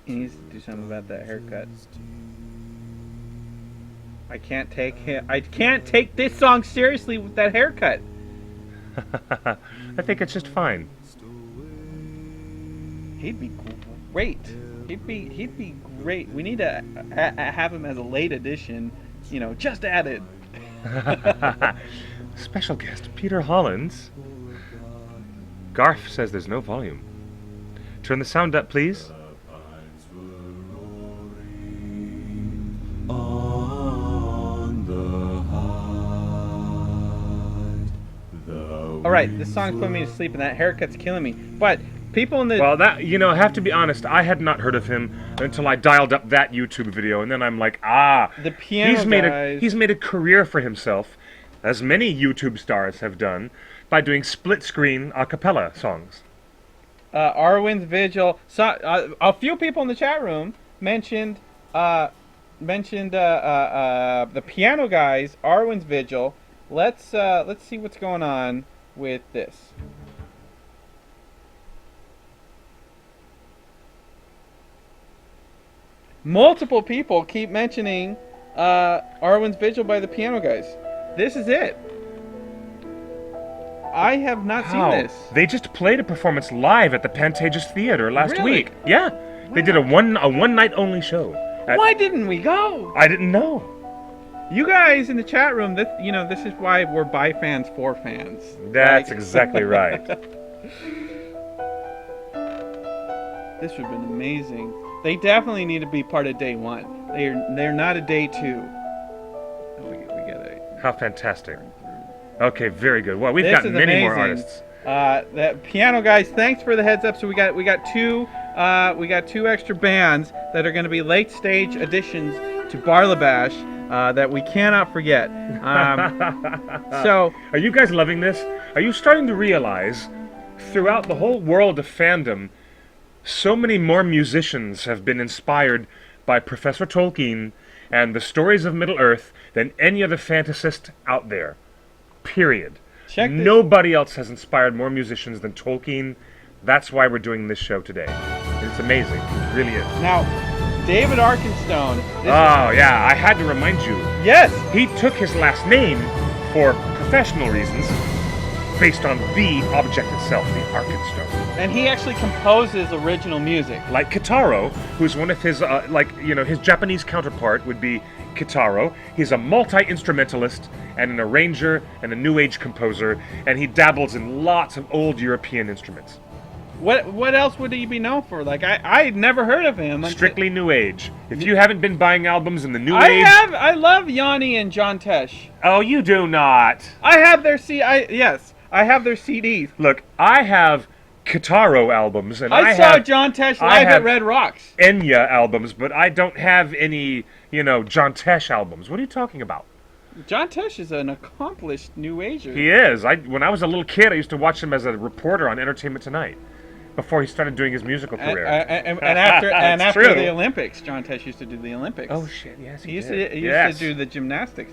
He needs to do something about that haircut. I can't take him. I can't take this song seriously with that haircut. I think it's just fine. He'd be great. He'd be great. We need to have him as a late addition. You know, just added. Special guest Peter Hollins. Garth says there's no volume. Turn the sound up, please. All right, this song's putting me to sleep, and that haircut's killing me. But people in the Well, that, you know, I have to be honest, I had not heard of him until I dialed up that YouTube video, and then I'm like, the piano he's made a career for himself, as many YouTube stars have done, by doing split-screen a cappella songs. Arwen's Vigil. So, a few people in the chat room mentioned the piano guys. Arwen's Vigil. Let's see what's going on with this. Multiple people keep mentioning Arwen's Vigil by the piano guys. This is it. I have not seen this. They just played a performance live at the Pantages Theater last Really? week. Yeah, they did a one night only show. Why didn't we go? I didn't know. You guys in the chat room, this is why we're by fans for fans. That's Like- exactly right. This would have been amazing. They definitely need to be part of day one. They're not a day two. Oh, we gotta. How fantastic. Okay, very good. Well, we've This got is many more amazing. artists. The piano guys, thanks for the heads up. So we got two extra bands that are going to be late stage additions to Barlibash that we cannot forget. So Are you guys loving this? Are you starting to realize throughout the whole world of fandom, so many more musicians have been inspired by Professor Tolkien and the stories of Middle-earth than any other fantasist out there. Period. check this. Nobody else has inspired more musicians than Tolkien. That's why we're doing this show today. It's amazing. It really is. Now, David Arkenstone. Oh, yeah. I had to remind you. Yes. He took his last name for professional reasons based on the object itself, the Arkenstone. And he actually composes original music. Like Kitaro, who's one of his, his Japanese counterpart would be Kitaro. He's a multi-instrumentalist and an arranger and a New Age composer, and he dabbles in lots of old European instruments. What else would he be known for? Like I had never heard of him. Strictly New Age. If you haven't been buying albums in the New Age... I love Yanni and John Tesh. Oh, you do not. I have their I have their CDs. Look, I have Kitaro albums, and I saw have John Tesh I live at have Red Rocks. Enya albums, but I don't have any, John Tesh albums. What are you talking about? John Tesh is an accomplished New Ager. He is. When I was a little kid, I used to watch him as a reporter on Entertainment Tonight before he started doing his musical career. And after true. the Olympics, John Tesh used to do the Olympics. Oh shit! Yes, He used did. to Yes. do the gymnastics.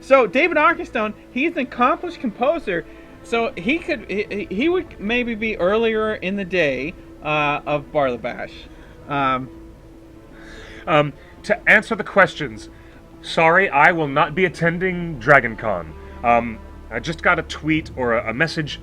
So David Arkenstone, he's an accomplished composer. So he would maybe be earlier in the day of Barlibash. To answer the questions, sorry, I will not be attending DragonCon. I just got a tweet or a message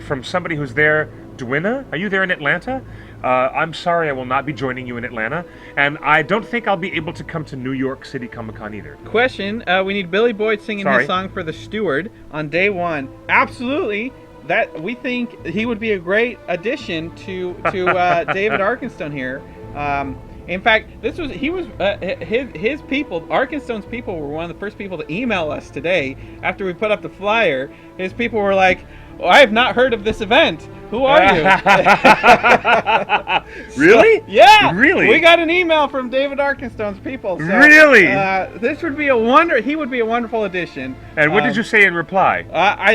from somebody who's there. Duina, are you there in Atlanta? I'm sorry, I will not be joining you in Atlanta, and I don't think I'll be able to come to New York City Comic Con either. Question: we need Billy Boyd singing Sorry. his song for the Steward on day one. Absolutely. That we think he would be a great addition to David Arkenstone here. In fact, his people, Arkenstone's people, were one of the first people to email us today after we put up the flyer. His people were like, I have not heard of this event. Who are you? Really? Yeah. Really? We got an email from David Arkenstone's people. So, Really? This would be he would be a wonderful addition. And what did you say in reply? I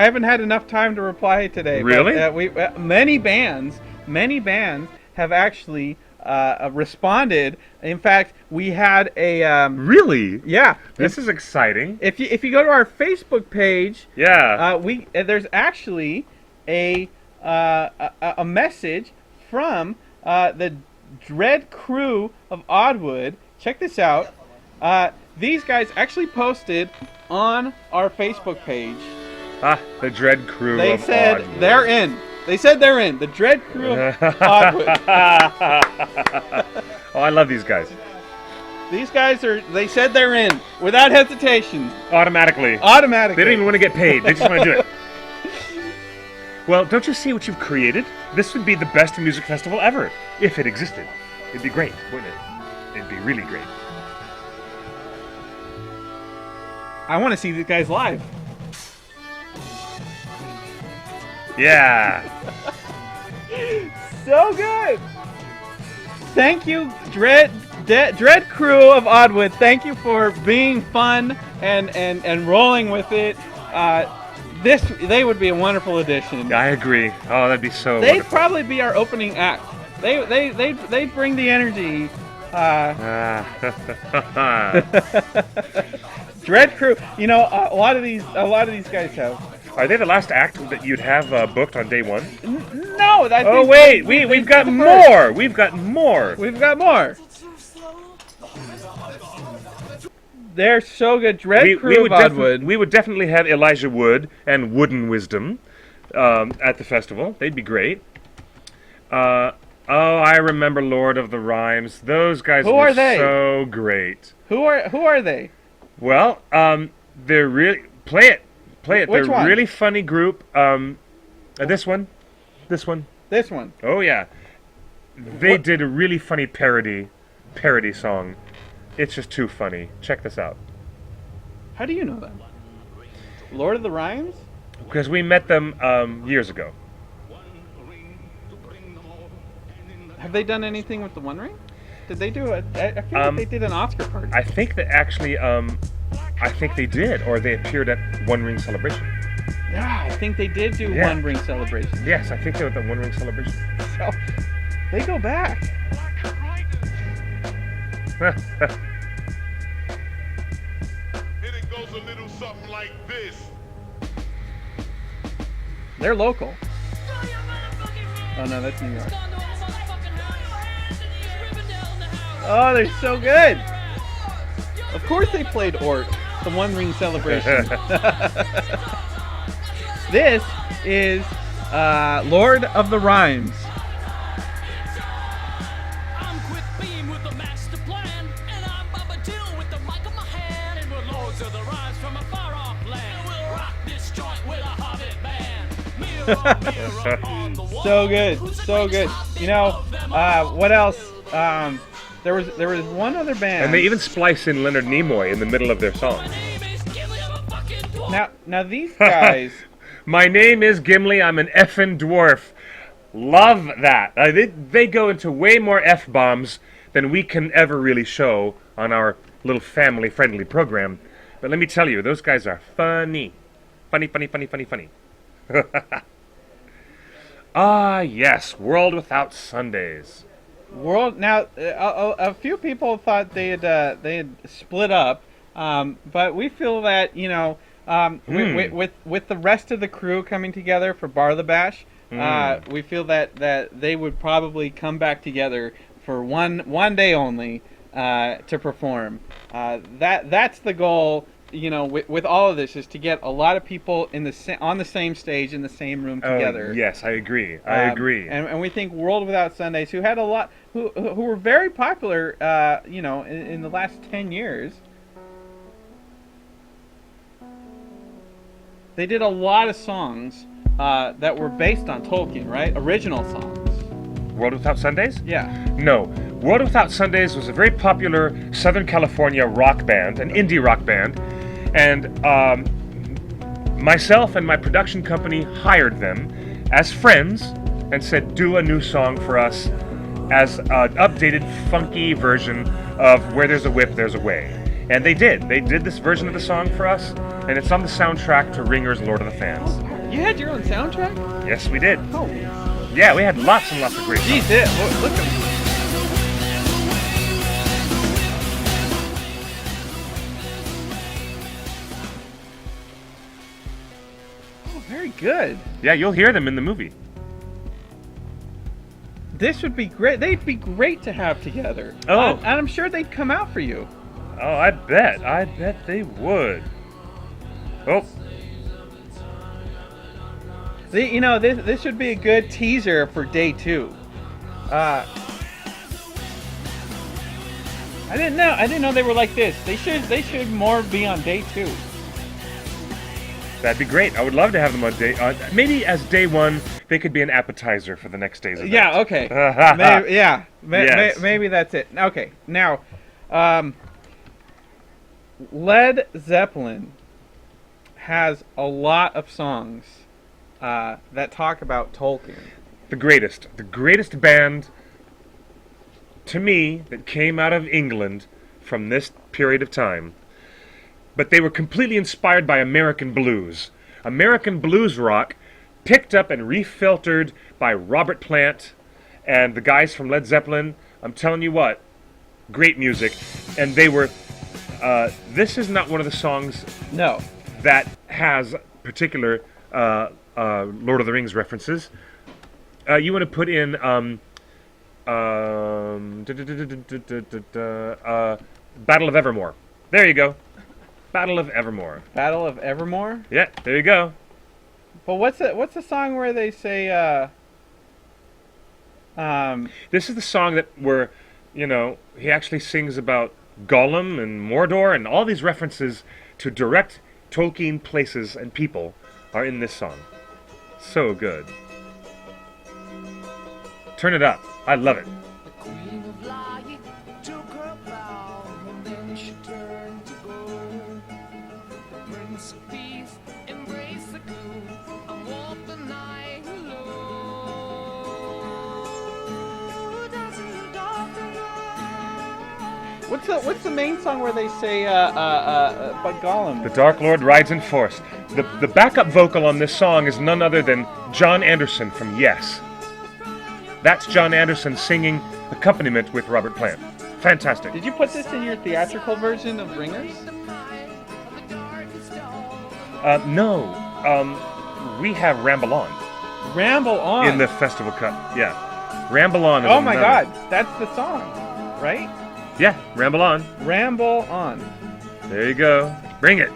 haven't had enough time to reply today. Really? But, many bands have actually responded. In fact, we had a Really? yeah. This is exciting. If you go to our Facebook page, Yeah. there's actually a message from the Dread Crew of Oddwood. Check this out. These guys actually posted on our Facebook page. The Dread Crew They of said Oddwood. they're in. They said they're in. The Dread Crew of Oddwood. Oh, I love these guys. These guys they said they're in without hesitation. Automatically. Automatically. They don't even want to get paid. They just want to do it. Well, don't you see what you've created? This would be the best music festival ever, if it existed. It'd be great, wouldn't it? It'd be really great. I want to see these guys live. Yeah. So good. Thank you, Dread Crew of Oddwood. Thank you for being fun and rolling with it. They would be a wonderful addition. I agree. Oh, that'd be so They'd wonderful. probably be our opening act. They'd bring the energy. Dread Crew. You know, a lot of these guys have. Are they the last act that you'd have booked on day one? No. I think Oh wait, we've got more. We've got more. We've got more. They're so good. Dread Crew of Oddwood. We would definitely have Elijah Wood and Wooden Wisdom at the festival. They'd be great. Oh, I remember Lord of the Rhymes. Those guys Who were are they? so great. Who are they? Well, they're really play it. Which They're one? a really funny group. This one. This one. Oh yeah, they did a really funny parody song. It's just too funny. Check this out. How do you know that? Lord of the Rhymes? Because we met them years ago. Have they done anything with the One Ring? Did they do it? I feel like they did an Oscar party. I think that actually, I think they did, or they appeared at One Ring Celebration. Yeah, I think they did do Yeah. One Ring Celebration. Yes, I think they were at the One Ring Celebration. So they go back. And it goes a little something like this. They're local. Oh no, that's New York. Oh, they're so good. Of course they played Orc, the One Ring Celebration. This is Lord of the Rhymes. I'm Quick Beam with the master plan, and I'm Bubba Dill with the mic in my hand, and we're lords of the rhymes from a far off land. We'll rock this joint with a hobbit band. Mirror, mirror on the wall. So good, so good. You know, what else? There was one other band. And they even splice in Leonard Nimoy in the middle of their song. My name is Gimli, I'm a fucking dwarf. Now these guys. My name is Gimli. I'm an effing dwarf. Love that. They go into way more F-bombs than we can ever really show on our little family-friendly program. But let me tell you, those guys are funny. Funny, funny, funny, funny, funny. Ah, yes. World Without Sundays. Now a few people thought they had split up, but we feel that with the rest of the crew coming together for Barlibash, we feel that they would probably come back together for one day only to perform. That's the goal. With all of this is to get a lot of people on the same stage in the same room together. Oh, yes, I agree. I agree. And we think World Without Sundays, who had a lot, who were very popular, in the last 10 years. They did a lot of songs that were based on Tolkien, right? Original songs. World Without Sundays? Yeah. No. World Without Sundays was a very popular Southern California rock band, an indie rock band, and myself and my production company hired them as friends and said, do a new song for us as an updated, funky version of Where There's a Whip, There's a Way. And they did. They did this version of the song for us, and it's on the soundtrack to Ringer's Lord of the Fans. You had your own soundtrack? Yes, we did. Oh. Yeah, we had lots and lots of great songs. Jeez, look at Very good. Yeah, you'll hear them in the movie. This would be great. They'd be great to have together. Oh. And I'm sure they'd come out for you. Oh, I bet they would. Oh, This should be a good teaser for day 2. I didn't know they were like this. They should more be on day 2. that'd be great. I would love to have them on day. Maybe as day 1, they could be an appetizer for the next day's event. Yeah. Okay. Yes. Maybe that's it. Okay. Now, Led Zeppelin has a lot of songs that talk about Tolkien. The greatest band to me that came out of England from this period of time. But they were completely inspired by American blues. American blues rock picked up and refiltered by Robert Plant and the guys from Led Zeppelin. I'm telling you what, great music. And they were, this is not one of the songs No. that has particular Lord of the Rings references. You want to put in Battle of Evermore. There you go. Battle of Evermore. Battle of Evermore. Yeah, there you go. But what's the song where they say This is the song where he actually sings about Gollum and Mordor, and all these references to direct Tolkien places and people are in this song. So good. Turn it up. I love it. The queen of lying took her vow, and then she turned to gold. The prince of peace embraced the gloom and walked the night alone. Dancing dark and light. what's the main song where they say but Gollum? The Dark Lord rides in force. The backup vocal on this song is none other than John Anderson from Yes. That's John Anderson singing accompaniment with Robert Plant. Fantastic. Did you put this in your theatrical version of Ringers? No. We have Ramble On Ramble On. in the festival cut. Yeah. Ramble On is Oh my another. God, that's the song, right? Yeah, Ramble On. Ramble On. There you go. Bring it.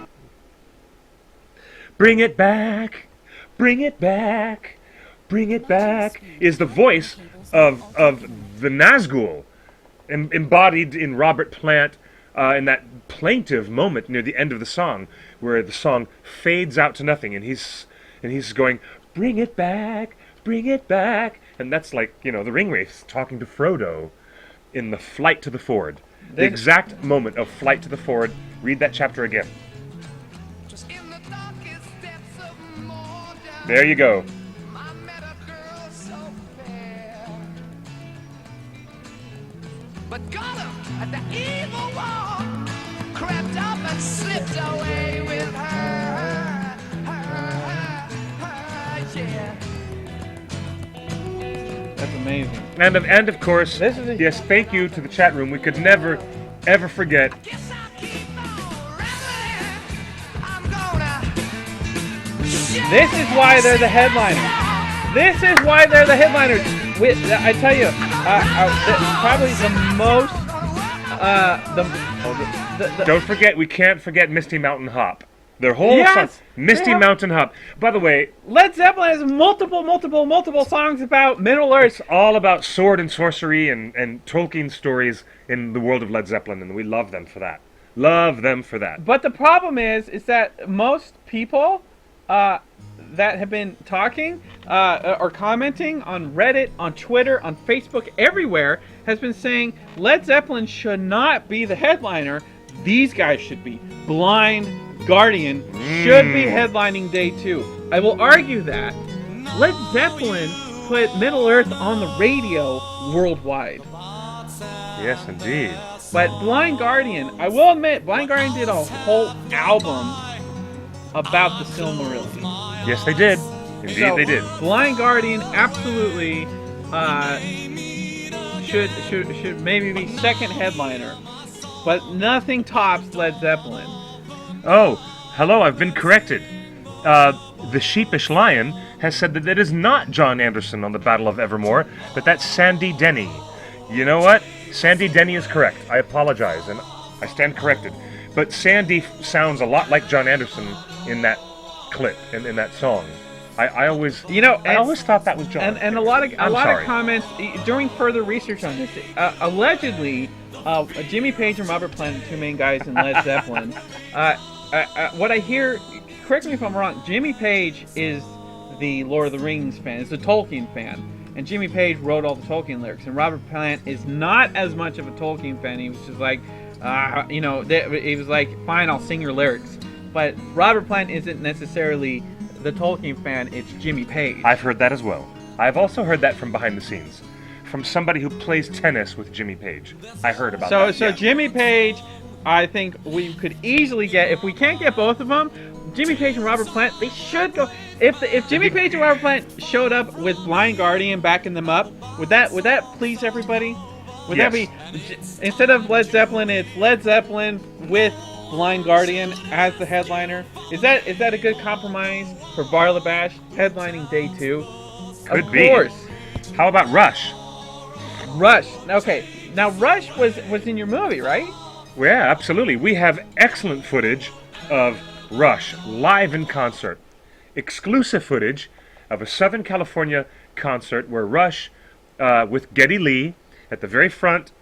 Bring it back. Bring it back. Bring it back is the voice of the Nazgul, embodied in Robert Plant in that plaintive moment near the end of the song, where the song fades out to nothing, and he's going, "Bring it back, and that's like the Ringwraiths talking to Frodo in the Flight to the Ford. The exact moment of Flight to the Ford. Read that chapter again. Just in the darkest depths of Mordor, There you go. I met a girl so fair. But Gollum at the evil wall crept up and slipped away with her, yeah. That's amazing. And of course, This is a- yes, thank you to the chat room. We could never, ever forget. Guess I'll keep on rambling. I'm gonna This is why they're the headliners. This is why they're the headliners. I tell you, probably the most, the Don't forget, we can't forget Misty Mountain Hop. Their whole Yes! song, Misty They have- Mountain Hop. By the way, Led Zeppelin has multiple songs about Middle Earth. it's all about sword and sorcery and Tolkien stories in the world of Led Zeppelin, and we love them for that. Love them for that. But the problem is that most people that have been talking or commenting on Reddit, on Twitter, on Facebook, everywhere, has been saying Led Zeppelin should not be the headliner. These guys should be. Blind Guardian should be headlining day 2. I will argue that Led Zeppelin put Middle Earth on the radio worldwide. Yes, indeed. But Blind Guardian, I will admit, Blind Guardian did a whole album about the Silmarillion. Yes, they did. Indeed, So, they did. Blind Guardian absolutely should maybe be second headliner, but nothing tops Led Zeppelin. Oh, hello, I've been corrected. the sheepish lion has said that it is not John Anderson on the Battle of Evermore, but that's Sandy Denny. You know what? Sandy Denny is correct. I apologize, and I stand corrected. But Sandy sounds a lot like John Anderson in that clip and in that song. I always, I always thought that was John. And a lot of sorry. comments during further research on this. Allegedly, Jimmy Page and Robert Plant, the two main guys in Led Zeppelin. What I hear, correct me if I'm wrong. Jimmy Page is the Lord of the Rings fan, is the Tolkien fan, and Jimmy Page wrote all the Tolkien lyrics. And Robert Plant is not as much of a Tolkien fan. He was just like, he was like, fine, I'll sing your lyrics. But Robert Plant isn't necessarily the Tolkien fan, it's Jimmy Page. I've heard that as well. I've also heard that from behind the scenes, from somebody who plays tennis with Jimmy Page. I heard about that. So Jimmy Page, I think we could easily get, if we can't get both of them, Jimmy Page and Robert Plant, they should go. If Jimmy Page and Robert Plant showed up with Blind Guardian backing them up, would that please everybody? Would that be, instead of Led Zeppelin, it's Led Zeppelin with Blind Guardian as the headliner? Is that a good compromise for Barlibash headlining day 2? Could be. Of course. How about Rush? Rush. Okay. Now Rush was in your movie, right? Well, yeah, absolutely. We have excellent footage of Rush live in concert. Exclusive footage of a Southern California concert where Rush, with Geddy Lee at the very front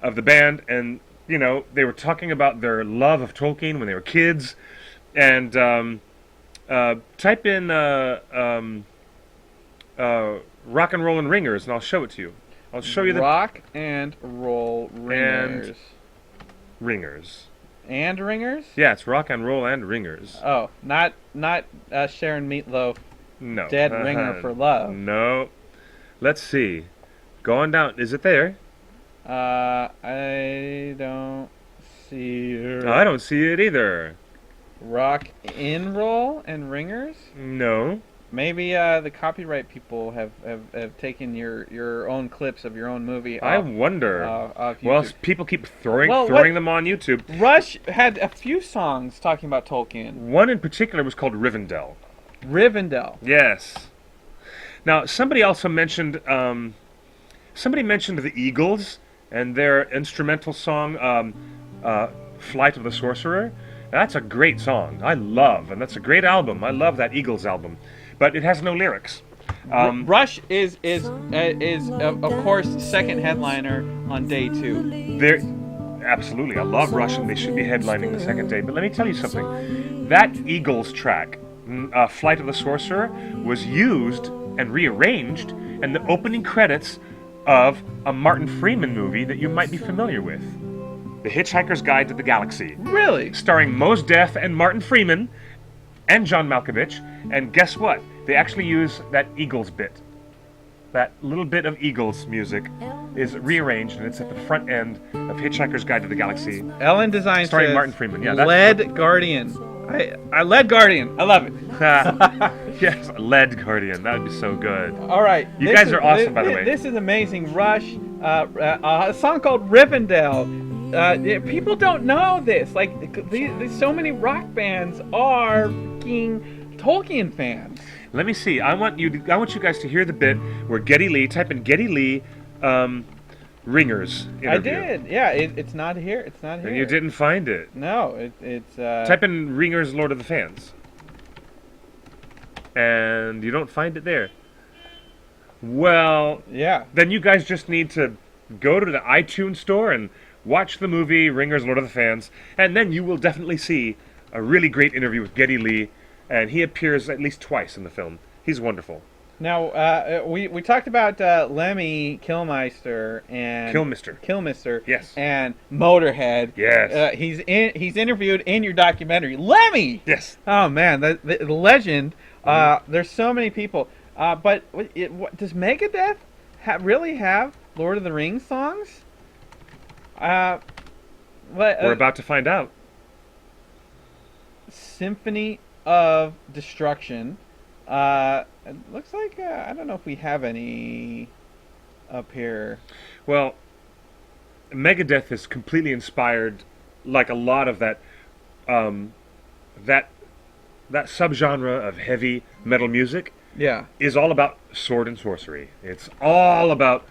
of the band, and they were talking about their love of Tolkien when they were kids. And type in Rock and Roll and Ringers, and I'll show it to you. I'll show you the Rock and Roll Ringers. And Ringers. And Ringers? Yeah, it's Rock and Roll and Ringers. Oh, not Sharon Meatloaf. No. Dead Ringer for Love. No. Let's see. Going down. Is it there? I don't see it. I don't see it either. Rock in Roll and Ringers? No. Maybe the copyright people have taken your own clips of your own movie. I wonder. Off well, people keep throwing them on YouTube. Rush had a few songs talking about Tolkien. One in particular was called Rivendell. Rivendell. Yes. Now, somebody also mentioned the Eagles and their instrumental song, Flight of the Sorcerer. That's a great song. And that's a great album. I love that Eagles album. But it has no lyrics. Rush is of course second headliner on day 2. Absolutely, I love Rush, and they should be headlining the second day. But let me tell you something. That Eagles track, Flight of the Sorcerer, was used and rearranged in the opening credits of a Martin Freeman movie that you might be familiar with, The Hitchhiker's Guide to the Galaxy. Really? Starring Mos Def and Martin Freeman and John Malkovich. And guess what? They actually use that Eagles bit. That little bit of Eagles music is rearranged, and it's at the front end of Hitchhiker's Guide to the Galaxy. Ellen Design starring says, Martin Freeman. Yeah, Lead Guardian. I Lead Guardian. I love it. Yes, Lead Guardian. That would be so good. All right. You guys are awesome, by the way. This is amazing. Rush, a song called Rivendell. People don't know this. Like, so many rock bands are fucking Tolkien fans. Let me see. I want you guys to hear the bit where Geddy Lee. Type in Geddy Lee, Ringers interview. I did. Yeah, it's not here. It's not here. And you didn't find it. No, it's. Type in Ringers, Lord of the Fans, and you don't find it there. Well, yeah. Then you guys just need to go to the iTunes store and watch the movie Ringers, Lord of the Fans, and then you will definitely see a really great interview with Geddy Lee, and he appears at least twice in the film. He's wonderful. Now, we talked about Lemmy Kilmister and Kilmister, yes, and Motorhead. Yes, he's interviewed in your documentary, Lemmy. Yes. Oh man, the legend. There's so many people. But does Megadeth really have Lord of the Rings songs? We're about to find out. Symphony of Destruction. It looks like I don't know if we have any up here. Well, Megadeth is completely inspired, like a lot of that that subgenre of heavy metal music Yeah. is all about sword and sorcery. It's all about,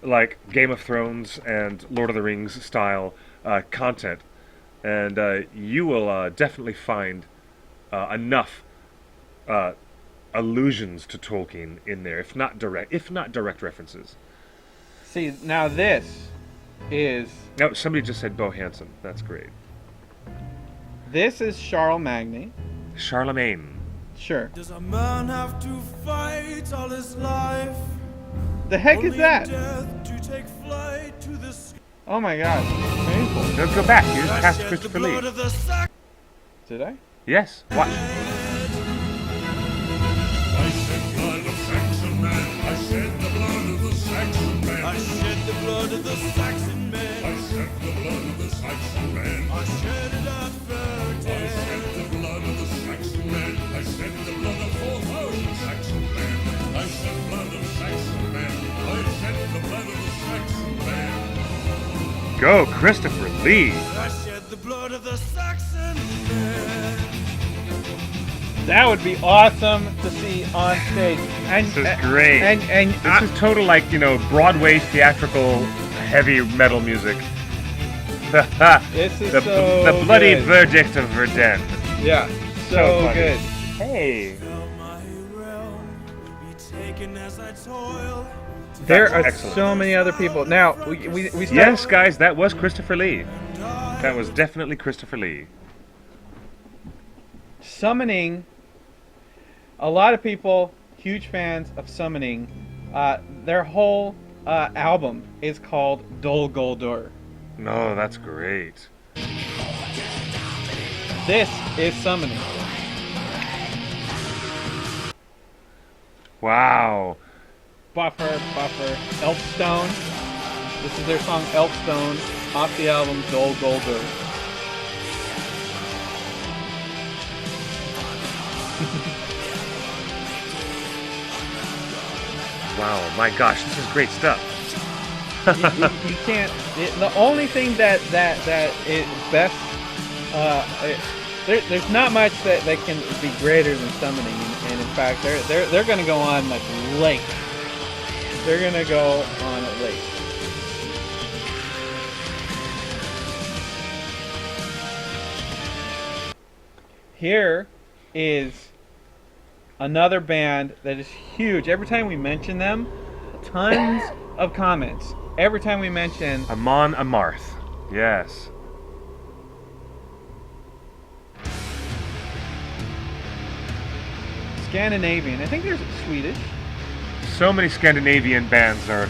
like Game of Thrones and Lord of the Rings style content. And you will definitely find enough allusions to Tolkien in there, if not direct references. See, now this is Oh, somebody just said Bo Hansen. That's great. Charlemagne. Charlemagne. Sure. Does a man have to fight all his life? The heck is that? Death to take flight to the sky. Oh my God. Painful. Don't go back. You just I cast shed the Christopher blood Lee. of the sac- Did I? Yes. Watch. I shed blood of Saxon man. I shed the blood of the Saxon man. I shed the blood of the Saxon I men. shed the blood of the Saxon man. I shed it at I Fairden. shed the blood of the Saxon man. I shed the blood of 4,000 Saxon men. I shed blood of Saxon men. I shed the blood of the Saxon man. Go, Christopher Lee. I shed the blood of the Saxon men. That would be awesome to see on stage. And, This is great. And This is total, like, Broadway theatrical heavy metal music. this is the so bloody good. verdict of Verdun. Yeah, So so funny. good. Hey. Shall my realm be taken as I toil? There That's are excellent. so many other people. Now we start, Yes, guys, that was Christopher Lee. That was definitely Christopher Lee. Summoning. A lot of people, huge fans of Summoning. Their whole album is called Dol Guldur. No, that's great. This is Summoning. Wow. Buffer, Elfstone. This is their song Elfstone off the album Dol Guldur. Wow, my gosh, this is great stuff. You can't. The only thing that is best. There's not much that can be greater than Summoning, and in fact, they're gonna go on like late. They're gonna go on it late. Here is another band that is huge. Every time we mention them, tons of comments. Every time we mention Amon Amarth. Yes. Scandinavian, I think there's Swedish. So many Scandinavian bands are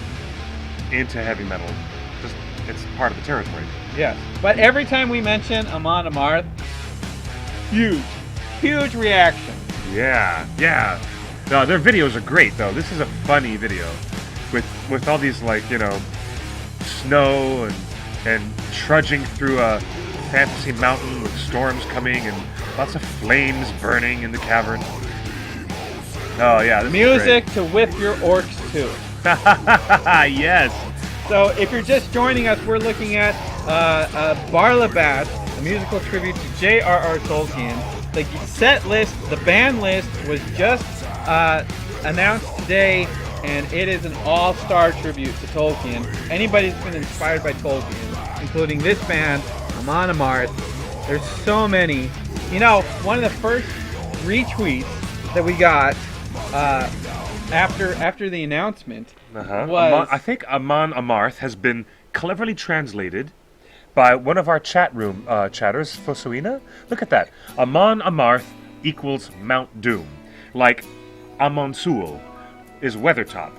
into heavy metal. Just, it's part of the territory. Yes. But every time we mention Amon Amarth, huge reaction. Yeah, yeah. No, their videos are great though. This is a funny video with all these, like, snow and trudging through a fantasy mountain with storms coming and lots of flames burning in the cavern. Oh yeah, this Music to whip your orcs to. is great. Yes. So if you're just joining us, we're looking at Barlibash, a musical tribute to J.R.R. Tolkien. The set list, the band list was just announced today, and it is an all-star tribute to Tolkien. Anybody that's been inspired by Tolkien, including this band, Amon Amarth. There's so many. One of the first retweets that we got after the announcement was... I think Amon Amarth has been cleverly translated by one of our chat room chatters, Fosuina. Look at that. Amon Amarth equals Mount Doom. Like Amon Sul is Weathertop.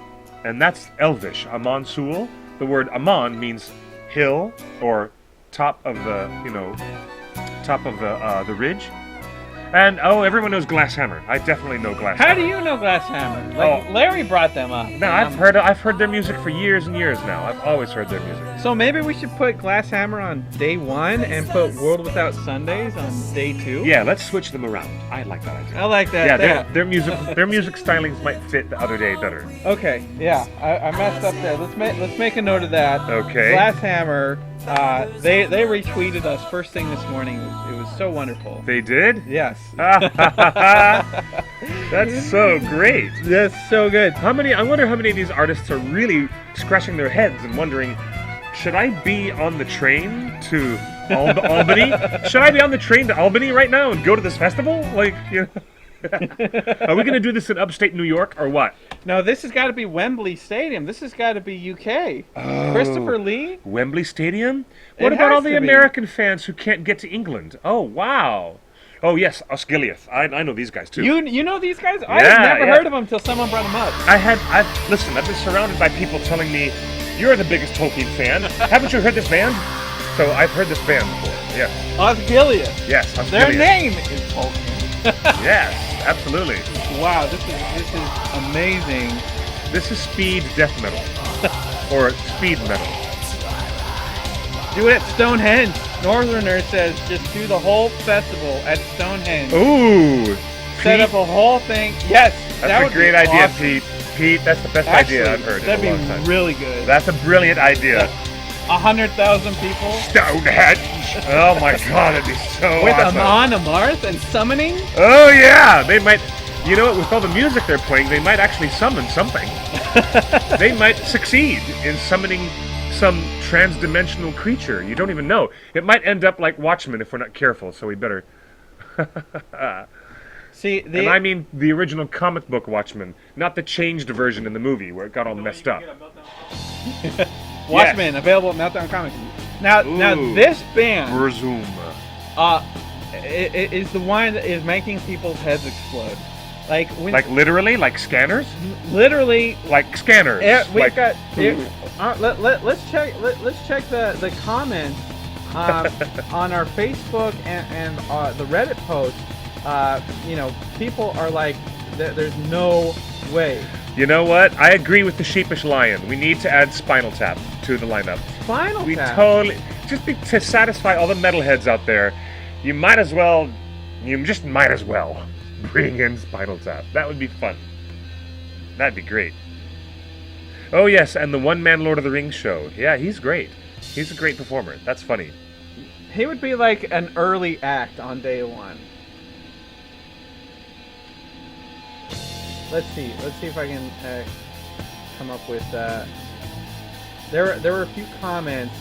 And that's Elvish. Amon Sul, the word Amon means hill or top of the, top of the ridge. And, everyone knows Glasshammer. I definitely know Glasshammer. How do you know Glasshammer? Like, Larry brought them up. No, I've heard their music for years and years now. I've always heard their music. So maybe we should put Glasshammer on day 1 and put World Without Sundays on day 2? Yeah, let's switch them around. I like that idea. I like that. Yeah, their music stylings might fit the other day better. Okay, yeah, I messed up there. Let's make a note of that. Okay. Glasshammer They retweeted us first thing this morning. It was so wonderful. They did? Yes. That's so great. That's so good. I wonder how many of these artists are really scratching their heads and wondering, should I be on the train to Albany? Should I be on the train to Albany right now and go to this festival? Like, you know. Are we going to do this in upstate New York or what? No, this has got to be Wembley Stadium. This has got to be UK. Oh, Christopher Lee? Wembley Stadium? It What about has all the to be. American fans who can't get to England? Oh, wow. Oh, yes, Osgiliath. I know these guys, too. You know these guys? I've Yeah, never yeah. heard of them until someone brought them up. Listen, I've been surrounded by people telling me, you're the biggest Tolkien fan. Haven't you heard this band? So I've heard this band before, yes. Osgiliath. Yes, Osgiliath. Their name is Tolkien. Yes, absolutely. Wow, this is amazing. This is speed death metal. Or speed metal. Do it at Stonehenge. Northerner says just do the whole festival at Stonehenge. Ooh! Set Pete, up a whole thing. Yes, that that's a would great be idea, awesome. Pete. Pete, that's the best Actually, idea I've heard in a that'd long be time. really good. That's a brilliant idea. 100,000 people Stonehenge! Oh my god, it'd be so with awesome. Amon Amarth and summoning. Oh yeah! They might, you know what, with all the music they're playing, they might actually summon something. They might succeed in summoning some trans-dimensional creature. You don't even know. It might end up like Watchmen if we're not careful, so we better... See, And I mean the original comic book Watchmen, not the changed version in the movie where it got all messed up. Watchmen available at Meltdown Comics. Now Ooh. this band Resume. is the one that is making people's heads explode. Like when Like literally? Like scanners? literally Like scanners? we've like, got let's check the comments on our Facebook and the Reddit post. You know, people are like, there's no way. You know what? I agree with the sheepish lion. We need to add Spinal Tap to the lineup. Spinal We Tap. totally to satisfy all the metalheads out there. You just might as well bring in Spinal Tap. That would be fun. That'd be great. Oh yes, and the one-man Lord of the Rings show. Yeah, he's great. He's a great performer. That's funny. He would be like an early act on day one. Let's see if I can come up with. There were a few comments.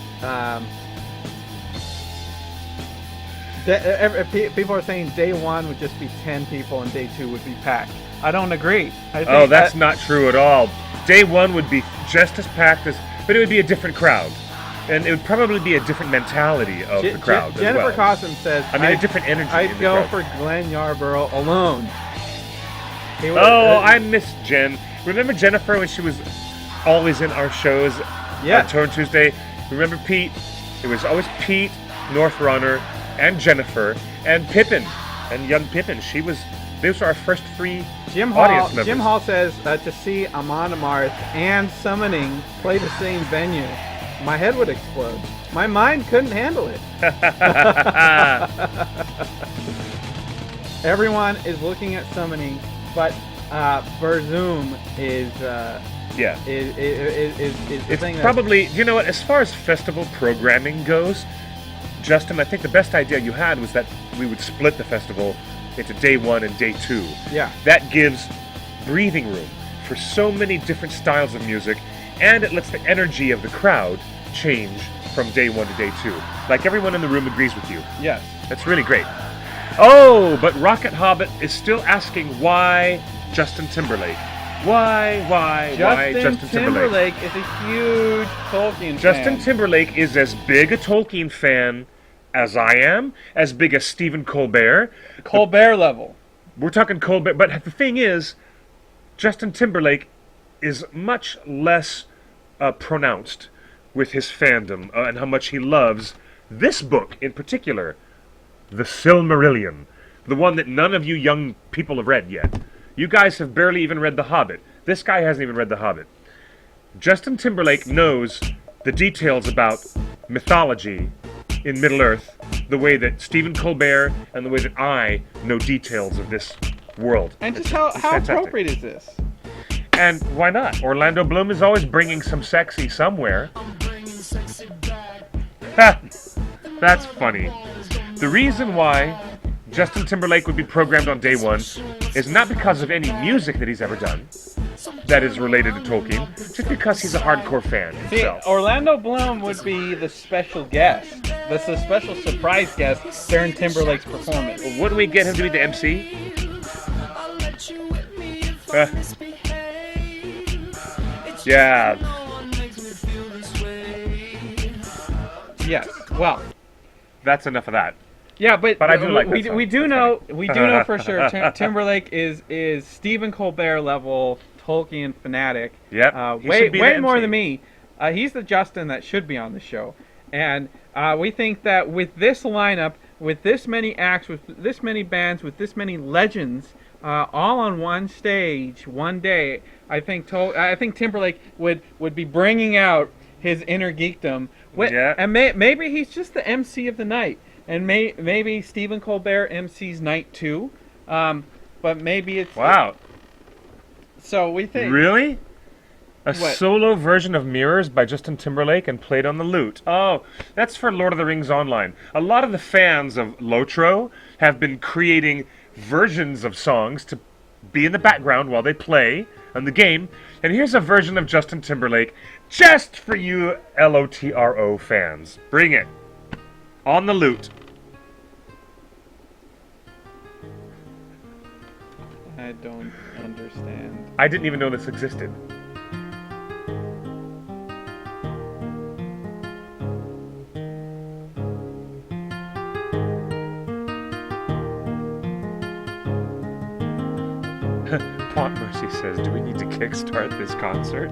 People are saying day one would just be 10 people and day two would be packed. I don't agree. I think That's not true at all. Day one would be just as packed as, but it would be a different crowd, and it would probably be a different mentality of the crowd Jennifer as well. Cossum says, I mean, a different energy. in I'd the go crowd. for Glenn Yarborough alone. Oh, I miss Jen. Remember Jennifer when she was always in our shows Yeah. on Turn Tuesday? Remember Pete? It was always Pete, Northrunner, and Jennifer, and Pippin, and young Pippin. Those were our first three audience members. Jim Hall says to see Amon Amarth and Summoning play the same venue, my head would explode. My mind couldn't handle it. Everyone is looking at Summoning, but Verzoom is the It's thing that- probably, you know what, as far as festival programming goes, Justin, I think the best idea you had was that we would split the festival into day one and day two. Yeah. That gives breathing room for so many different styles of music, and it lets the energy of the crowd change from day one to day two. Like everyone in the room agrees with you. Yes. That's really great. Oh, but Rocket Hobbit is still asking why Justin Timberlake. Why Justin Timberlake? Timberlake is a huge Tolkien Justin fan. Timberlake is as big a Tolkien fan as I am, as big as Stephen Colbert. Colbert level. We're talking Colbert, but the thing is, Justin Timberlake is much less pronounced with his fandom and how much he loves this book in particular, The Silmarillion, the one that none of you young people have read yet. You guys have barely even read The Hobbit. This guy hasn't even read The Hobbit. Justin Timberlake knows the details about mythology in Middle-earth the way that Stephen Colbert and the way that I know details of this world. And just It's how fantastic. appropriate is this? And why not? Orlando Bloom is always bringing some sexy somewhere. That's funny. The reason why Justin Timberlake would be programmed on day one is not because of any music that he's ever done that is related to Tolkien, just because he's a hardcore fan See, himself. Orlando Bloom would be the special guest. That's a special surprise guest during Timberlake's performance. Wouldn't we get him to be the MC? Yeah. Yes. Well, That's enough of that. yeah, but But I do like we, that song. we do know for sure Timberlake is Stephen Colbert level Tolkien fanatic. Yep. He Way should be the more MC. than me. He's the Justin that should be on the show, and we think that with this lineup, with this many acts, with this many bands, with this many legends, all on one stage, one day, I think Timberlake would be bringing out his inner geekdom. Yeah. And maybe he's just the MC of the night, and maybe Stephen Colbert MC's night too, but maybe it's Wow. So we think Really? A What? solo version of Mirrors by Justin Timberlake and played on the lute. Oh, that's for Lord of the Rings Online. A lot of the fans of Lotro have been creating versions of songs to be in the background while they play on the game. And here's a version of Justin Timberlake just for you LOTRO fans. Bring it. On the lute. I don't understand. I didn't even know this existed. Pont Mercy says, do we need to kickstart this concert?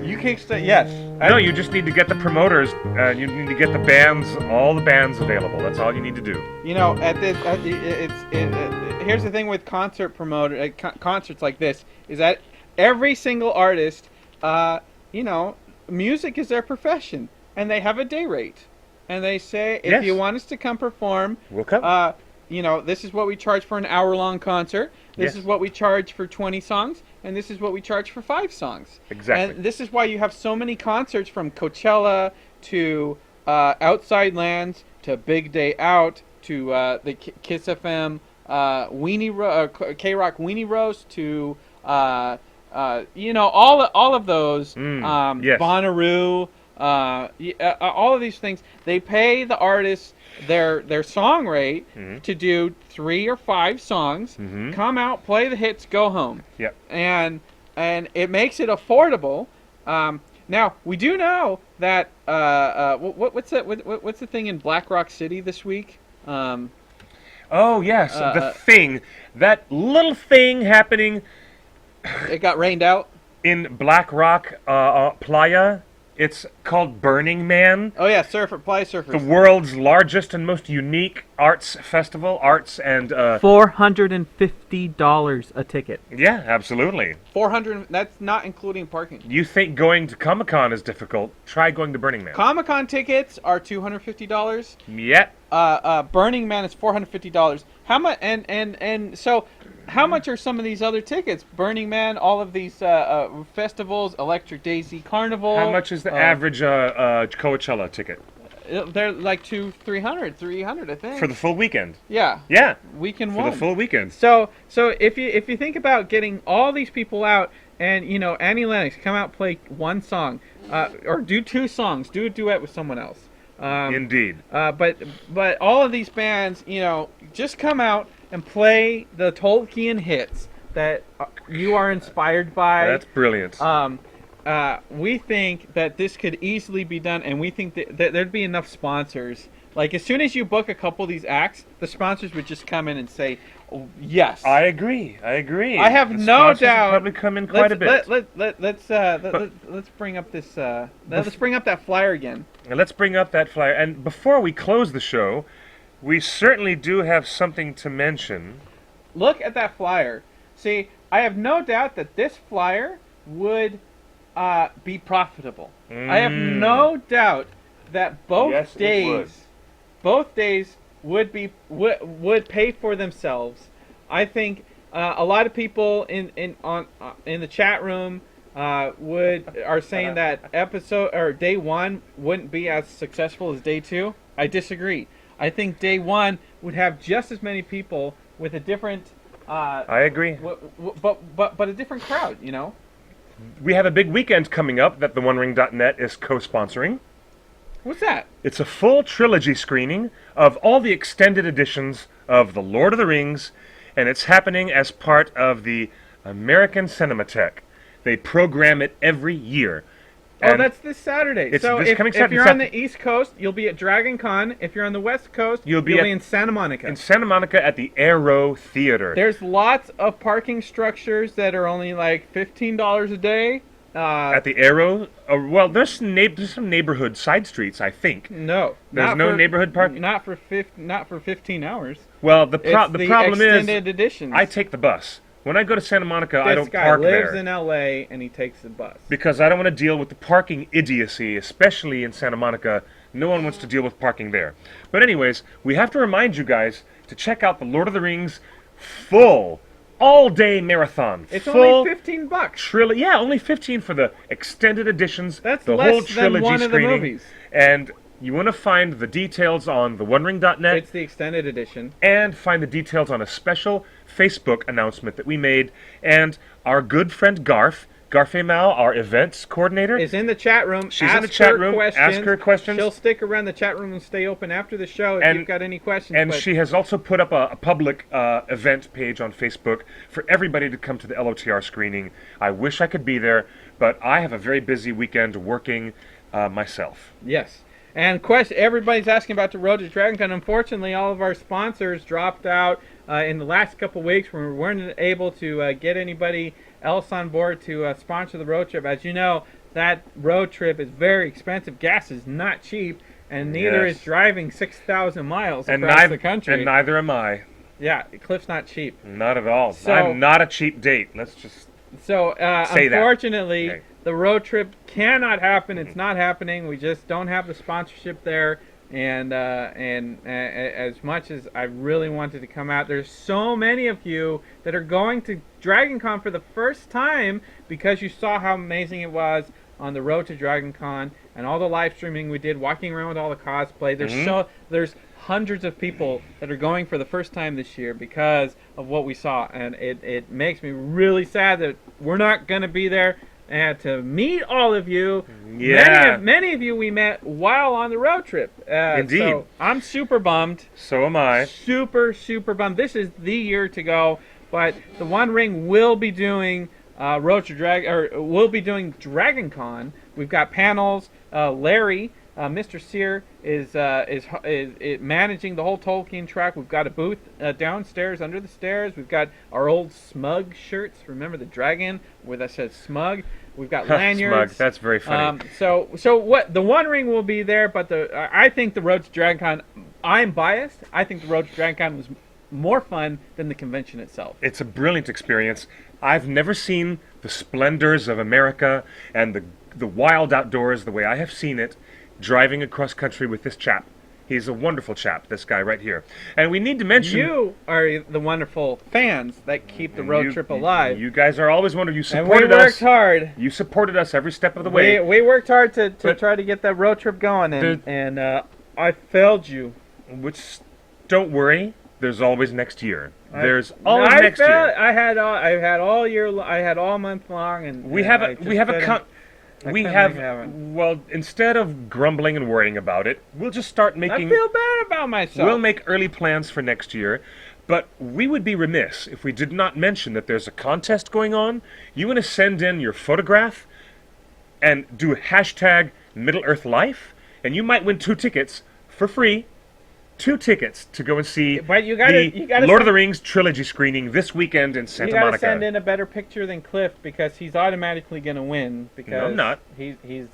You kickstart, yes. No, you just need to get the promoters, you need to get the bands, all the bands available. That's all you need to do. You know, here's the thing with concert promoter, concerts like this, is that every single artist, music is their profession, and they have a day rate, and they say if Yes. you want us to come perform, We'll come. this is what we charge for an hour-long concert. This Yes. is what we charge for 20 songs, and this is what we charge for 5 songs. Exactly. And this is why you have so many concerts from Coachella to Outside Lands to Big Day Out to the Kiss FM K-Rock Weenie Roast to all of those yes. Bonnaroo, all of these things. They pay the artists their song rate to do 3 or 5 songs, come out, play the hits, go home. Yep. And it makes it affordable. Now we do know that what's the thing in Black Rock City this week? Oh, yes, the thing. That little thing happening It got rained out. in Black Rock Playa. It's called Burning Man. Oh yeah, Playa The Surfers. world's largest and most unique arts festival. Arts and... $450 a ticket. yeah, absolutely. 400. That's not including parking. You think going to Comic-Con is difficult? Try going to Burning Man. Comic-Con tickets are $250. yeah. Burning Man is $450. How much? And so, how much are some of these other tickets? Burning Man, all of these festivals, Electric Daisy Carnival. How much is the average Coachella ticket? They're like $300, I think. For the full weekend? yeah, Yeah. weekend For one. the full weekend. So if you think about getting all these people out, and Annie Lennox come out, play one song, or do 2 songs, do a duet with someone else. Indeed. But all of these bands, just come out and play the Tolkien hits that you are inspired by. That's brilliant. We think that this could easily be done, and we think that there'd be enough sponsors. Like, as soon as you book a couple of these acts, the sponsors would just come in and say, oh, yes. I agree. I have The no sponsors would doubt. probably come in quite a bit. Let's bring up this. Let's bring up that flyer again. And let's bring up that flyer. And before we close the show, we certainly do have something to mention. Look at that flyer. See, I have no doubt that this flyer would be profitable. I have no doubt that both Yes, it days would pay for themselves. I think a lot of people in the chat room are saying that episode or day 1 wouldn't be as successful as day 2. I disagree. I think day 1 would have just as many people with a different. I agree. But a different crowd, you know. We have a big weekend coming up that TheOneRing.net is co-sponsoring. What's that? It's a full trilogy screening of all the extended editions of The Lord of the Rings, and it's happening as part of the American Cinematheque. They program it every year. Oh, And that's this Saturday. It's So this coming if Saturday. you're on the East Coast, you'll be at Dragon Con. If you're on the West Coast, You'll be at- in Santa Monica. in Santa Monica at the Aero Theater. There's lots of parking structures that are only like $15 a day. At the Aero, well, there's some neighborhood side streets, I think. No, There's not no for- neighborhood parking? Not for 15 hours. Well, the It's problem is, extended editions. I take the bus. When I go to Santa Monica, I This don't guy park lives there. in LA and he takes the bus. Because I don't want to deal with the parking idiocy, especially in Santa Monica. No one wants to deal with parking there. But anyways, we have to remind you guys to check out the Lord of the Rings full, all-day marathon. It's full only $15. Yeah, only 15 for the extended editions. That's the less whole than trilogy one of the screening. movies. And you want to find the details on TheOneRing.net. It's the extended edition. And find the details on a special Facebook announcement that we made. And our good friend Garfemal, our events coordinator, Is in the chat room. She's Ask in the chat her room. Questions. Ask her questions. She'll stick around the chat room and stay open after the show if And- you've got any questions. and but she has also put up a public event page on Facebook for everybody to come to the LOTR screening. I wish I could be there, but I have a very busy weekend working myself. Yes. And everybody's asking about the Road to DragonCon. Unfortunately, all of our sponsors dropped out in the last couple weeks when we weren't able to get anybody else on board to sponsor the road trip. As you know, that road trip is very expensive. Gas is not cheap, and neither Yes. is driving 6,000 miles And across the country. And neither am I. Yeah, Cliff's not cheap. Not at all. So- I'm not a cheap date. Let's just So, Say that. unfortunately, Okay. the road trip cannot happen. It's not happening. We just don't have the sponsorship there. And as much as I really wanted to come out, there's so many of you that are going to Dragon Con for the first time because you saw how amazing it was on the road to Dragon Con and all the live streaming we did, walking around with all the cosplay. There's hundreds of people that are going for the first time this year because of what we saw, and it makes me really sad that we're not going to be there and to meet all of you. Yeah. Many of you we met while on the road trip. Indeed. So I'm super bummed. So am I. Super bummed. This is the year to go, but the One Ring will be doing Road to we'll be doing Dragon Con. We've got panels. Larry, Mr. Sear is managing the whole Tolkien track. We've got a booth downstairs under the stairs. We've got our old Smug shirts. Remember the dragon where that says Smug? We've got lanyards. Smug. That's very funny. So what? The One Ring will be there, but I think the Road to Dragon Con. I'm biased. I think the Road to Dragon Con was more fun than the convention itself. It's a brilliant experience. I've never seen the splendors of America and the wild outdoors the way I have seen it driving across country with this chap. He's a wonderful chap, this guy right here. And we need to mention... You are the wonderful fans that keep the road trip alive. You guys are always wonderful. You And supported we worked us. hard. You supported us every step of the way. We worked hard to But- try to get that road trip going, and I failed you. Which, don't worry, there's always next year. There's always I next failed. year. I had all year. I had all month long, and We and have I a just we have a couldn't- con- I we couldn't have make it happen. well, instead of grumbling and worrying about it, we'll just start I making feel bad about myself. we'll make early plans for next year. But we would be remiss if we did not mention that there's a contest going on. You want to send in your photograph and do a hashtag Middle Earth Life, and you might win 2 tickets for free. 2 tickets to go and see But you gotta Lord of send- the Rings trilogy screening this weekend in You Santa gotta Monica. send in a better picture than Cliff because he's automatically gonna win. Because No, I'm not. He's.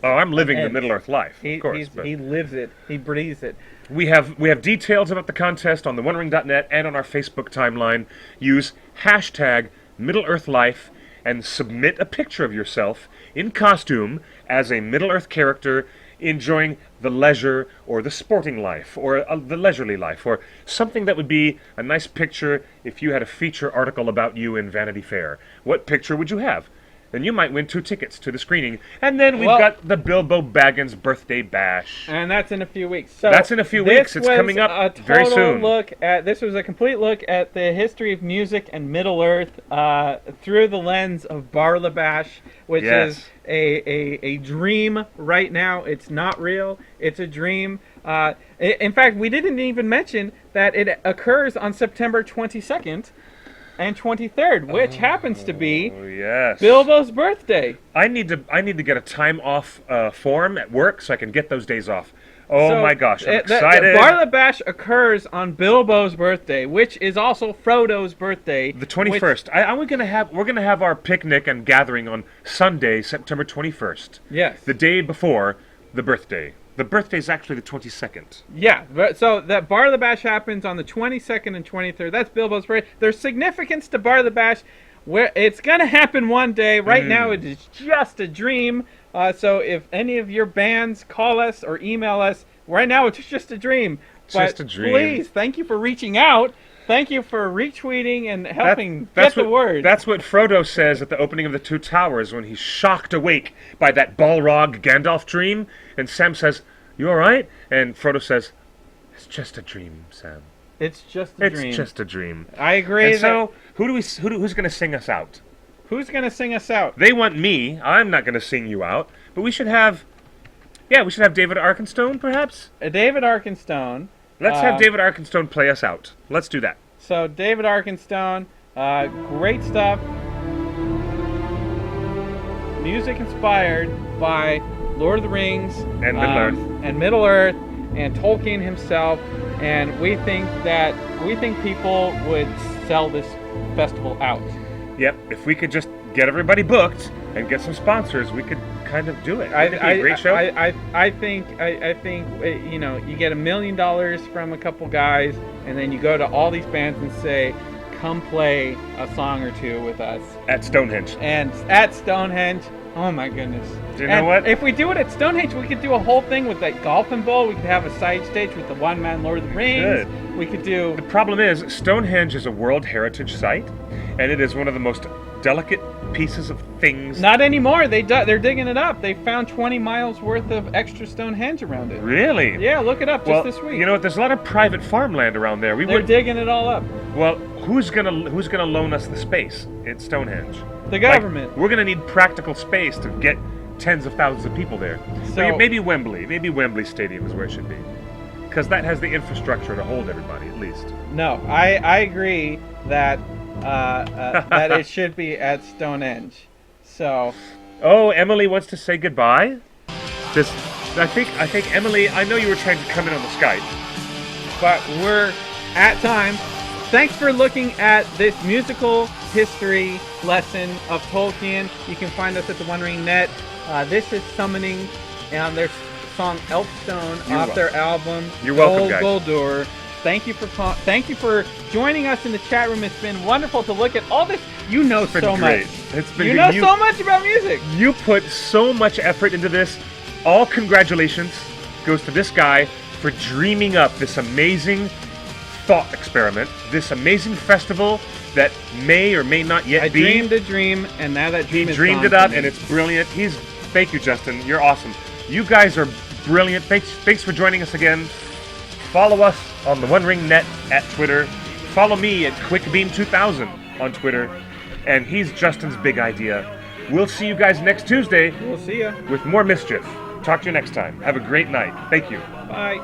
Oh, I'm living the ahead. Middle Earth life, of course. But He lives it. He breathes it. we have details about the contest on TheOneRing.net and on our Facebook timeline. Use hashtag Middle Earth Life and submit a picture of yourself in costume as a Middle Earth character enjoying the leisure or the sporting life or the leisurely life or something that would be a nice picture if you had a feature article about you in Vanity Fair. What picture would you have? then you might win 2 tickets to the screening. And then we've Well- got the Bilbo Baggins birthday bash. And that's in a few weeks. So That's in a few this weeks. It's was coming up a very total soon. This was a complete look at the history of music and Middle Earth through the lens of Barlibash, which Yes. is a dream right now. It's not real. It's a dream. In fact, we didn't even mention that it occurs on September 22nd and 23rd, which happens to be Oh, yes. Bilbo's birthday. I need to get a time off form at work so I can get those days off. Oh So, my gosh, I'm the excited. Barlibash occurs on Bilbo's birthday, which is also Frodo's birthday. The 21st. We're gonna have our picnic and gathering on Sunday, September 21st. Yes. The day before the birthday. The birthday is actually the 22nd. Yeah, so that Barlibash happens on the 22nd and 23rd. That's Bilbo's birthday. There's significance to Barlibash. Where it's going to happen one day. Right now it is just a dream. So if any of your bands call us or email us, right now it's just a dream. Just a dream. Please, thank you for reaching out. Thank you for retweeting and helping get the word. That's what Frodo says at the opening of the Two Towers when he's shocked awake by that Balrog Gandalf dream. And Sam says, "You all right?" And Frodo says, "It's just a dream, Sam. It's just a dream. It's just a dream." I agree. And so, who's going to sing us out? Who's going to sing us out? They want me. I'm not going to sing you out. But we should have David Arkenstone, perhaps? David Arkenstone. Let's have David Arkenstone play us out. Let's do that. So David Arkenstone, great stuff. Music inspired by Lord of the Rings And Middle Earth, and Tolkien himself. And we think people would sell this festival out. Yep, if we could just get everybody booked and get some sponsors, we could kind of do it. Wouldn't it be a great show? I think you know, you get $1 million from a couple guys, and then you go to all these bands and say, come play a song or two with us At Stonehenge. and at Stonehenge. Oh my goodness! Do you know what? If we do it at Stonehenge, we could do a whole thing with that golfing bowl. We could have a side stage with the one-man Lord of the Rings. We could do. The problem is, Stonehenge is a World Heritage Site, and it is one of the most delicate pieces of things. Not anymore. They're digging it up. They found 20 miles worth of extra Stonehenge around it. Really? Yeah, look it up just this week. You know what? There's a lot of private farmland around there. They're digging it all up. Well, who's gonna loan us the space at Stonehenge? The government. Like, we're gonna need practical space to get tens of thousands of people there. So maybe Wembley. Maybe Wembley Stadium is where it should be, because that has the infrastructure to hold everybody at least. No, I agree that that it should be at Stonehenge. So. Oh, Emily wants to say goodbye. I think Emily. I know you were trying to come in on the Skype, But we're at time. Thanks for looking at this musical history lesson of Tolkien. You can find us at TheOneRing net. This is Summoning and their song Elfstone off their album You're welcome, guys. Goldur. Thank you for joining us in the chat room. It's been wonderful to look at all this. You know It's been so great. much. It's been You good. know so much about music. You put so much effort into this. All congratulations goes to this guy for dreaming up this amazing thought experiment, this amazing festival that may or may not yet I be. dreamed a dream, and now that dream He is dreamed gone it up, from and me. it's brilliant. Thank you, Justin. You're awesome. You guys are brilliant. Thanks for joining us again. Follow us on the TheOneRing net at Twitter. Follow me at QuickBeam2000 on Twitter. And he's Justin's big idea. We'll see you guys next Tuesday We'll see ya. with more mischief. Talk to you next time. Have a great night. Thank you. Bye.